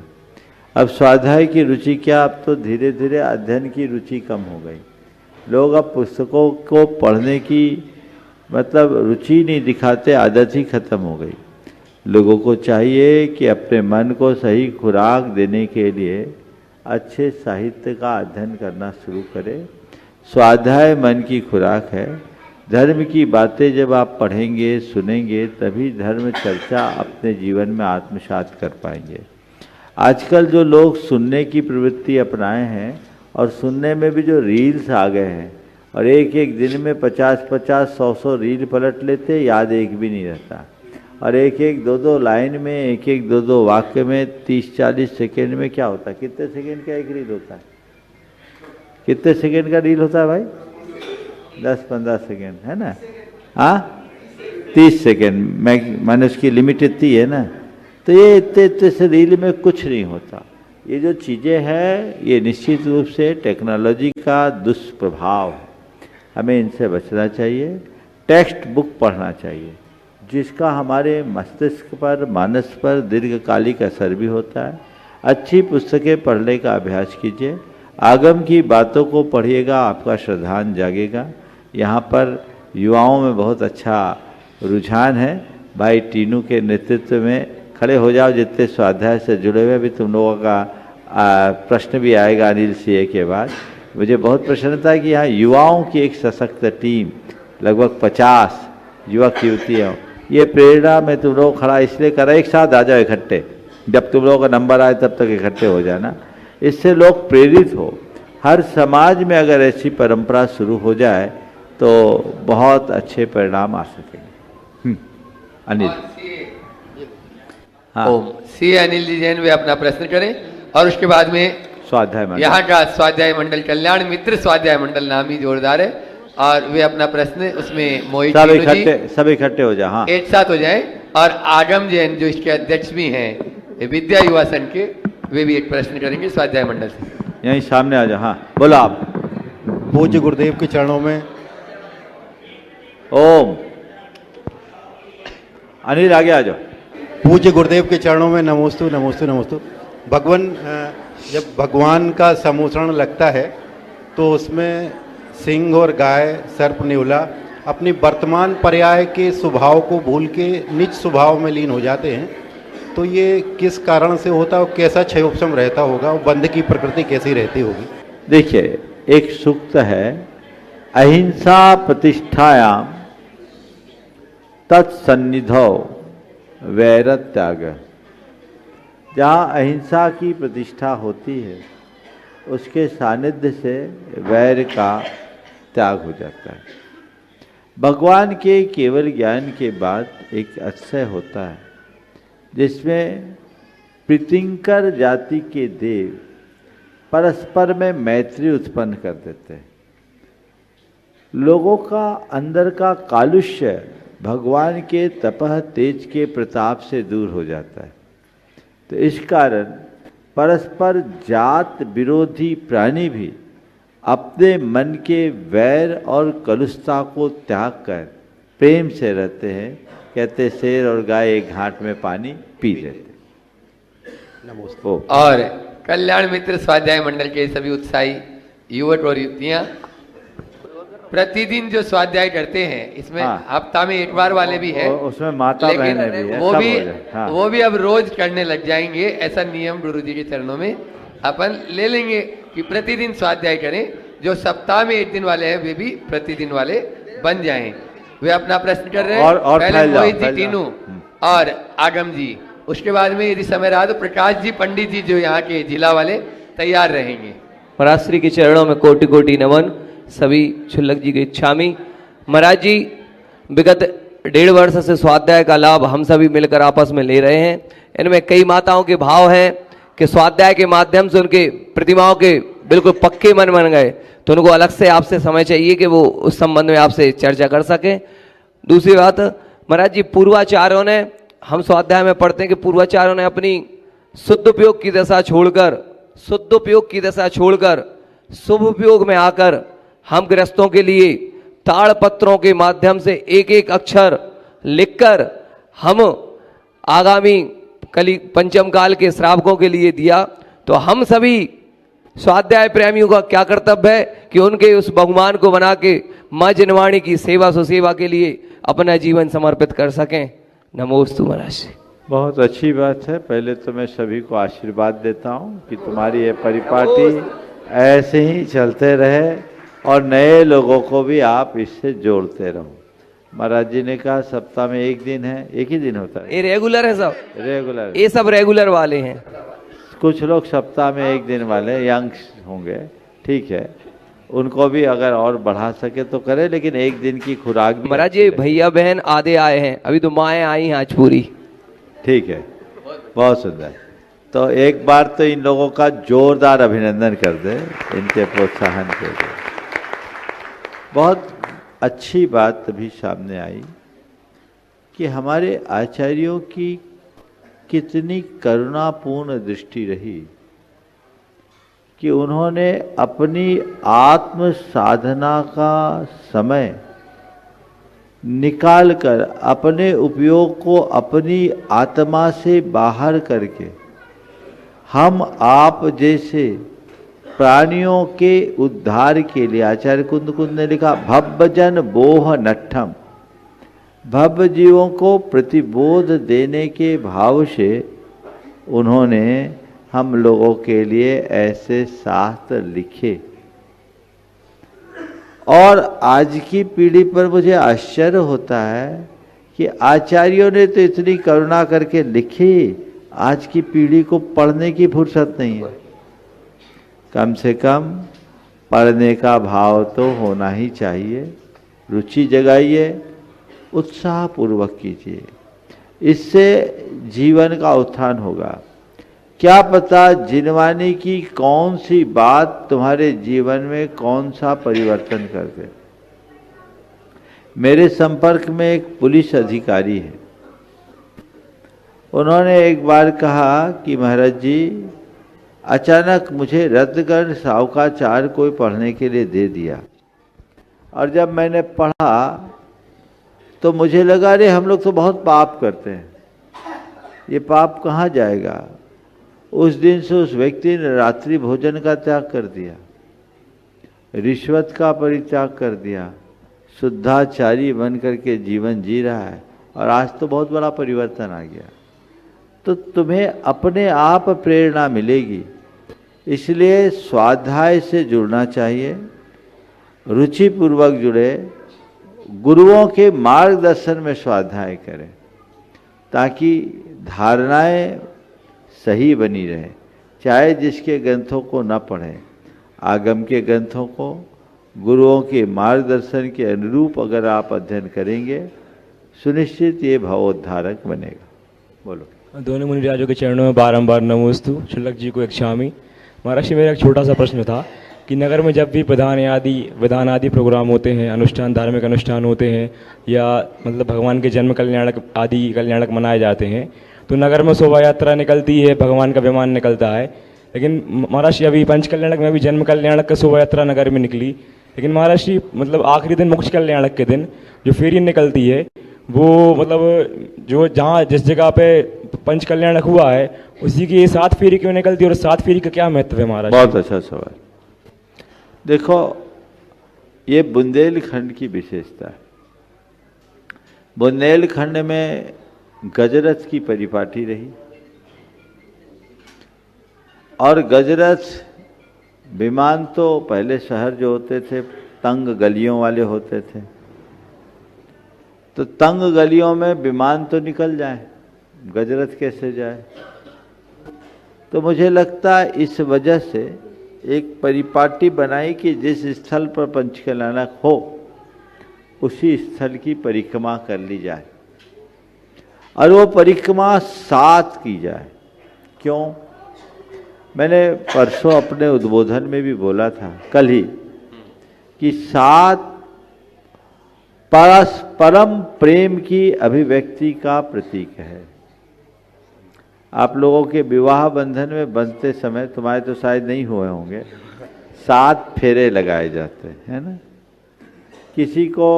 अब स्वाध्याय की रुचि क्या, अब तो धीरे धीरे अध्ययन की रुचि कम हो गई। लोग अब पुस्तकों को पढ़ने की मतलब रुचि नहीं दिखाते, आदत ही खत्म हो गई। लोगों को चाहिए कि अपने मन को सही खुराक देने के लिए अच्छे साहित्य का अध्ययन करना शुरू करें। स्वाध्याय मन की खुराक है। धर्म की बातें जब आप पढ़ेंगे सुनेंगे तभी धर्म चर्चा अपने जीवन में आत्मसात कर पाएंगे। आजकल जो लोग सुनने की प्रवृत्ति अपनाए हैं, और सुनने में भी जो रील्स आ गए हैं, और एक एक दिन में 50-50, 100-100 रील पलट लेते, याद एक भी नहीं रहता। और एक एक 2-2 लाइन में, एक एक 2-2 वाक्य में 30-40 सेकेंड में क्या होता है? कितने सेकेंड का एक रील होता है? कितने सेकेंड का रील होता है भाई? 10-15 सेकेंड है ना? हाँ, 30 सेकेंड मैंने उसकी लिमिट इतनी है ना। तो ये इतने से रील में कुछ नहीं होता। ये जो चीज़ें हैं ये निश्चित रूप से टेक्नोलॉजी का दुष्प्रभाव है, हमें इनसे बचना चाहिए। टेक्स्ट बुक पढ़ना चाहिए जिसका हमारे मस्तिष्क पर, मानस पर दीर्घकालिक असर भी होता है। अच्छी पुस्तकें पढ़ने का अभ्यास कीजिए। आगम की बातों को पढ़िएगा, आपका श्रद्धान जागेगा। यहाँ पर युवाओं में बहुत अच्छा रुझान है। भाई टीनू के नेतृत्व में खड़े हो जाओ, जितने स्वाध्याय से जुड़े हुए। भी तुम लोगों का प्रश्न भी आएगा अनिल सीए के बाद। मुझे बहुत प्रसन्नता है कि यहाँ युवाओं की एक सशक्त टीम, लगभग 50 युवक युवतियाँ। ये प्रेरणा मैं तुम लोग खड़ा इसलिए कर रहा, एक साथ आ जाओ इकट्ठे, जब तुम लोगों का नंबर आए तब तक इकट्ठे हो जाना। इससे लोग प्रेरित हो। हर समाज में अगर ऐसी परंपरा शुरू हो जाए तो बहुत अच्छे परिणाम आ सकेंगे। अनिल। हाँ, सी अनिल जी जैन वे अपना प्रश्न करें, और उसके बाद में स्वाध्याय मंडल, यहाँ का स्वाध्याय मंडल, कल्याण मित्र स्वाध्याय मंडल नाम ही जोरदार है, और वे अपना प्रश्न उसमें मोहित सब इकट्ठे हो जाए। हाँ, एक साथ हो जाए। और आगम जैन जो इसके अध्यक्ष भी हैं विद्या युवा संघ के, वे भी एक प्रश्न करेंगे स्वाध्याय मंडल से। यहीं सामने आ जाओ। हाँ बोलो आप। पूज्य गुरुदेव के चरणों में ओम। अनिल आगे आ जाओ। पूज्य गुरुदेव के चरणों में नमोस्तु नमोस्तु नमोस्तु। भगवान, जब भगवान का सम्मोचन लगता है तो उसमें सिंह और गाय, सर्प, नेवला अपनी वर्तमान पर्याय के स्वभाव को भूल के निज स्वभाव में लीन हो जाते हैं। तो ये किस कारण से होता है और कैसा क्षयोपशम रहता होगा, और बंध की प्रकृति कैसी रहती होगी? देखिए, एक सूक्त है, अहिंसा प्रतिष्ठायाम तत्सन्निधौ वैरत्याग। जहाँ अहिंसा की प्रतिष्ठा होती है उसके सानिध्य से वैर का त्याग हो जाता है। भगवान के केवल ज्ञान के बाद एक अक्षय होता है जिसमें प्रीतिंकर जाति के देव परस्पर में मैत्री उत्पन्न कर देते हैं। लोगों का अंदर का कालुष्य भगवान के तपह तेज के प्रताप से दूर हो जाता है। तो इस कारण परस्पर जात विरोधी प्राणी भी अपने मन के वैर और कलुषता को त्याग कर प्रेम से रहते हैं। कहते शेर और गाय एक घाट में पानी पी लेते। और कल्याण मित्र स्वाध्याय मंडल के सभी उत्साही युवक और युवतियां प्रतिदिन जो स्वाध्याय करते हैं, इसमें हफ्ता में एक बार वाले भी हैं, उसमें माता बहनें भी हैं, वो सब भी हो जाए। हाँ। वो भी अब रोज करने लग जाएंगे। ऐसा नियम गुरु जी के चरणों में अपन ले लेंगे कि प्रतिदिन स्वाध्याय करें। जो सप्ताह में एक दिन वाले हैं वे भी प्रतिदिन वाले बन जाएं। वे अपना प्रश्न कर रहे हैं। और पहले फैल जाओ, मोहित जी फैल जाओ। तीनों और आगम जी, उसके बाद में यदि समय रहा तो प्रकाश जी पंडित जी जो यहाँ के जिला वाले तैयार रहेंगे। महाराज श्री के चरणों में कोटि कोटि नमन। सभी क्षुल्लक जी के इच्छामी। महाराज जी, विगत 1.5 वर्ष से स्वाध्याय का लाभ हम सभी मिलकर आपस में ले रहे हैं। इनमें कई माताओं के भाव हैं कि स्वाध्याय के माध्यम से उनके प्रतिमाओं के बिल्कुल पक्के मन बन गए, तो उनको अलग से आपसे समय चाहिए कि वो उस संबंध में आपसे चर्चा कर सकें। दूसरी बात, महाराज जी, पूर्वाचार्यों ने, हम स्वाध्याय में पढ़ते हैं कि पूर्वाचार्यों ने अपनी शुद्ध उपयोग की दशा छोड़कर शुभ उपयोग में आकर हम गृहस्थों के लिए ताड़ पत्रों के माध्यम से एक एक अक्षर लिखकर हम आगामी कली पंचम काल के श्रावकों के लिए दिया। तो हम सभी स्वाध्याय प्रेमियों का क्या कर्तव्य है कि उनके उस बहुमान को बना के माँ जिनवाणी की सेवा सुसेवा के लिए अपना जीवन समर्पित कर सकें। नमोस्तु महाराज। बहुत अच्छी बात है। पहले तो मैं सभी को आशीर्वाद देता हूँ कि तुम्हारी ये परिपाटी ऐसे ही चलते रहे और नए लोगों को भी आप इससे जोड़ते रहो। महाराज जी ने कहा सप्ताह में एक दिन है, एक ही दिन होता है। ये रेगुलर है सब, रेगुलर, ये सब रेगुलर वाले हैं। कुछ लोग सप्ताह में एक दिन वाले यंग्स होंगे, ठीक है, उनको भी अगर और बढ़ा सके तो करे, लेकिन एक दिन की खुराक भी। महाराज ये भैया बहन आधे आए हैं, अभी तो माएँ आई हैं आज पूरी। ठीक है, बहुत सुंदर। तो एक बार तो इन लोगों का जोरदार अभिनंदन कर दे, इनके प्रोत्साहन के लिए। बहुत अच्छी बात अभी सामने आई कि हमारे आचार्यों की कितनी करुणापूर्ण दृष्टि रही कि उन्होंने अपनी आत्म साधना का समय निकालकर अपने उपयोग को अपनी आत्मा से बाहर करके हम आप जैसे प्राणियों के उद्धार के लिए, आचार्य कुंद कुंद ने लिखा भव्यजन बोह नट्ठम, भव्य जीवों को प्रतिबोध देने के भाव से उन्होंने हम लोगों के लिए ऐसे शास्त्र लिखे। और आज की पीढ़ी पर मुझे आश्चर्य होता है कि आचार्यों ने तो इतनी करुणा करके लिखी, आज की पीढ़ी को पढ़ने की फुर्सत नहीं है। कम से कम पढ़ने का भाव तो होना ही चाहिए। रुचि जगाइए, उत्साहपूर्वक कीजिए, इससे जीवन का उत्थान होगा। क्या पता जिनवानी की कौन सी बात तुम्हारे जीवन में कौन सा परिवर्तन कर दे। मेरे संपर्क में एक पुलिस अधिकारी है, उन्होंने एक बार कहा कि महाराज जी, अचानक मुझे रद्दगढ़ सावकाचार कोई पढ़ने के लिए दे दिया, और जब मैंने पढ़ा तो मुझे लगा अरे हम लोग तो बहुत पाप करते हैं, ये पाप कहाँ जाएगा। उस दिन से उस व्यक्ति ने रात्रि भोजन का त्याग कर दिया, रिश्वत का परित्याग कर दिया, शुद्धाचारी बन करके जीवन जी रहा है, और आज तो बहुत बड़ा परिवर्तन आ गया। तो तुम्हें अपने आप प्रेरणा मिलेगी, इसलिए स्वाध्याय से जुड़ना चाहिए, रुचिपूर्वक जुड़े, गुरुओं के मार्गदर्शन में स्वाध्याय करें ताकि धारणाएं सही बनी रहे। चाहे जिसके ग्रंथों को न पढ़ें, आगम के ग्रंथों को गुरुओं के मार्गदर्शन के अनुरूप अगर आप अध्ययन करेंगे, सुनिश्चित ये भवोद्धारक बनेगा। बोलो। दोनों मुनिराजों के चरणों में बारंबार नमोस्तु, क्षुल्लक जी को इच्छामि। महाराज जी, मेरा एक छोटा सा प्रश्न था कि नगर में जब भी विधान आदि प्रोग्राम होते हैं, अनुष्ठान, धार्मिक अनुष्ठान होते हैं, या मतलब भगवान के जन्म कल्याणक मनाए जाते हैं, तो नगर में शोभा यात्रा निकलती है, भगवान का विमान निकलता है, लेकिन महाराज जी अभी पंच कल्याणक में भी जन्म कल्याणक का शोभा यात्रा नगर में निकली, लेकिन महाराज जी मतलब आखिरी दिन मोक्ष कल्याणक के दिन जो फेरी निकलती है वो मतलब जो जहाँ जिस जगह पे पंच कल्याणक हुआ है उसी की 7 फेरी क्यों निकलती है और 7 फेरी का क्या महत्व है महाराज? बहुत अच्छा सवाल। देखो ये बुंदेलखंड की विशेषता है। बुंदेलखंड में गजरथ की परिपाटी रही और गजरथ विमान तो पहले शहर जो होते थे तंग गलियों वाले होते थे, तो तंग गलियों में विमान तो निकल जाए, गजरथ कैसे जाए? तो मुझे लगता है इस वजह से एक परिपाटी बनाई कि जिस स्थल पर पंच कल्याणक हो उसी स्थल की परिक्रमा कर ली जाए और वो परिक्रमा 7 की जाए। क्यों? मैंने परसों अपने उद्बोधन में भी बोला था, कल ही, कि 7 परम प्रेम की अभिव्यक्ति का प्रतीक है। आप लोगों के विवाह बंधन में बंधते समय, तुम्हारे तो शायद नहीं हुए होंगे, 7 फेरे लगाए जाते हैं ना। किसी को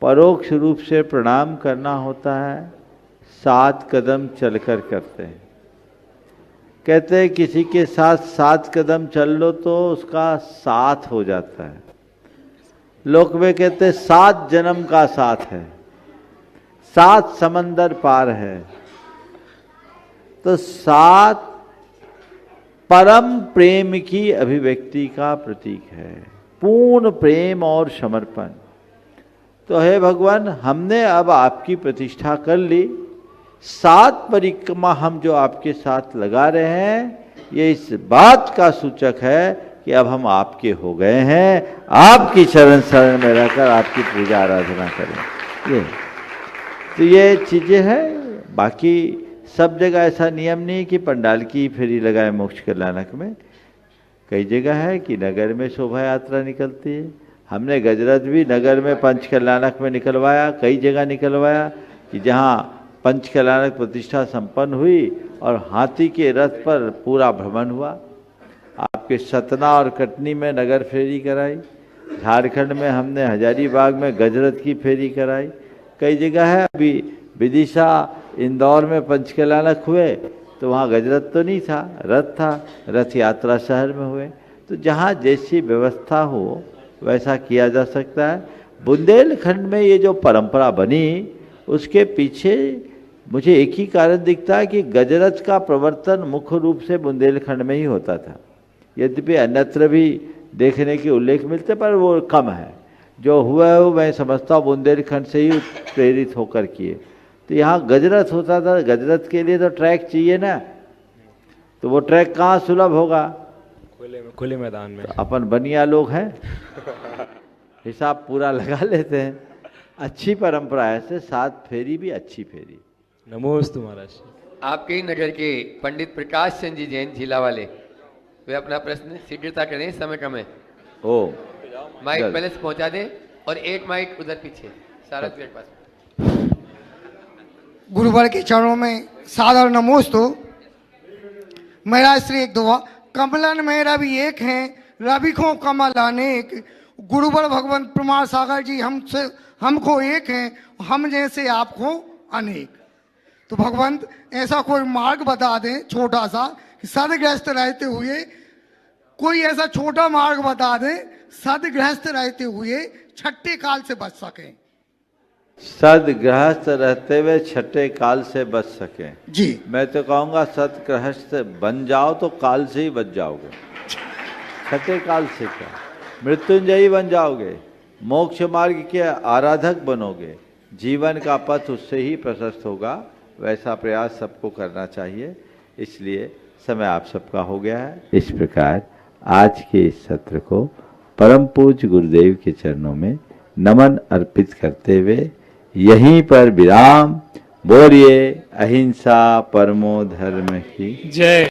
परोक्ष रूप से प्रणाम करना होता है, 7 कदम चलकर करते हैं। कहते हैं किसी के साथ 7 कदम चल लो तो उसका साथ हो जाता है। लोक में कहते हैं 7 जन्म का साथ है, 7 समंदर पार है। तो 7 परम प्रेम की अभिव्यक्ति का प्रतीक है, पूर्ण प्रेम और समर्पण। तो हे भगवान, हमने अब आपकी प्रतिष्ठा कर ली, 7 परिक्रमा हम जो आपके साथ लगा रहे हैं, ये इस बात का सूचक है कि अब हम आपके हो गए हैं, आपकी शरण शरण में रहकर आपकी पूजा आराधना करें। ये चीजें हैं। बाकी सब जगह ऐसा नियम नहीं कि पंडाल की फेरी लगाए मोक्ष कल्याणक में। कई जगह है कि नगर में शोभा यात्रा निकलती है। हमने गजरथ भी नगर में पंच कल्याणक में निकलवाया, कई जगह निकलवाया कि जहाँ पंच कल्याणक प्रतिष्ठा संपन्न हुई और हाथी के रथ पर पूरा भ्रमण हुआ। आपके सतना और कटनी में नगर फेरी कराई, झारखंड में हमने हजारीबाग में गजरथ की फेरी कराई। कई जगह है, अभी विदिशा इंदौर में पंच कल्याणक हुए तो वहाँ गजरथ तो नहीं था, रथ था, रथ यात्रा शहर में हुए। तो जहाँ जैसी व्यवस्था हो वैसा किया जा सकता है। बुंदेलखंड में ये जो परंपरा बनी उसके पीछे मुझे एक ही कारण दिखता है कि गजरथ का प्रवर्तन मुख्य रूप से बुंदेलखंड में ही होता था। यद्यपि अन्यत्र भी देखने के उल्लेख मिलते पर वो कम है। जो हुआ है वो मैं समझता हूँ बुंदेलखंड से ही प्रेरित होकर किए। तो यहाँ गजरथ होता था, गजरथ के लिए तो ट्रैक चाहिए ना, तो वो ट्रैक कहाँ सुलभ होगा? खुले मैदान में। तो अपन बनिया लोग हैं, हिसाब पूरा लगा लेते हैं। अच्छी परंपरा है, ऐसे 7 फेरी भी अच्छी फेरी। नमोस्तु महाराज। आपके ही नगर के पंडित प्रकाश चंद जी जैन झीला वाले, वे अपना प्रश्न शीघ्रता करें, समय कम है। ओ माइक पहले से पहुंचा दें और एक माइक उधर पीछे सारा के पास। गुरुवर के चरणों में सादर नमोस्तु। मेरा श्री एक दुआ, कमलन में रवि एक हैं, रवि को कमल अनेक। गुरुवर भगवान प्रमाण सागर जी हमको एक हैं, हम जैसे आपको अनेक। तो भगवंत ऐसा कोई मार्ग बता दें छोटा सा, सदग्रस्त रहते हुए कोई ऐसा छोटा मार्ग बता दें सदग्रस्त रहते हुए छठे काल से बच सकें। सदगृहस्थ रहते हुए छठे काल से बच सके जी। मैं तो कहूँगा सदगृहस्थ बन जाओ तो काल से ही बच जाओगे। छठे काल से क्या, मृत्युंजयी बन जाओगे, मोक्ष मार्ग के आराधक बनोगे, जीवन का पथ उससे ही प्रशस्त होगा। वैसा प्रयास सबको करना चाहिए। इसलिए समय आप सबका हो गया है। इस प्रकार आज के इस सत्र को परम पूज्य गुरुदेव के चरणों में नमन अर्पित करते हुए यहीं पर विराम। बोलिए अहिंसा परमो धर्म की जय।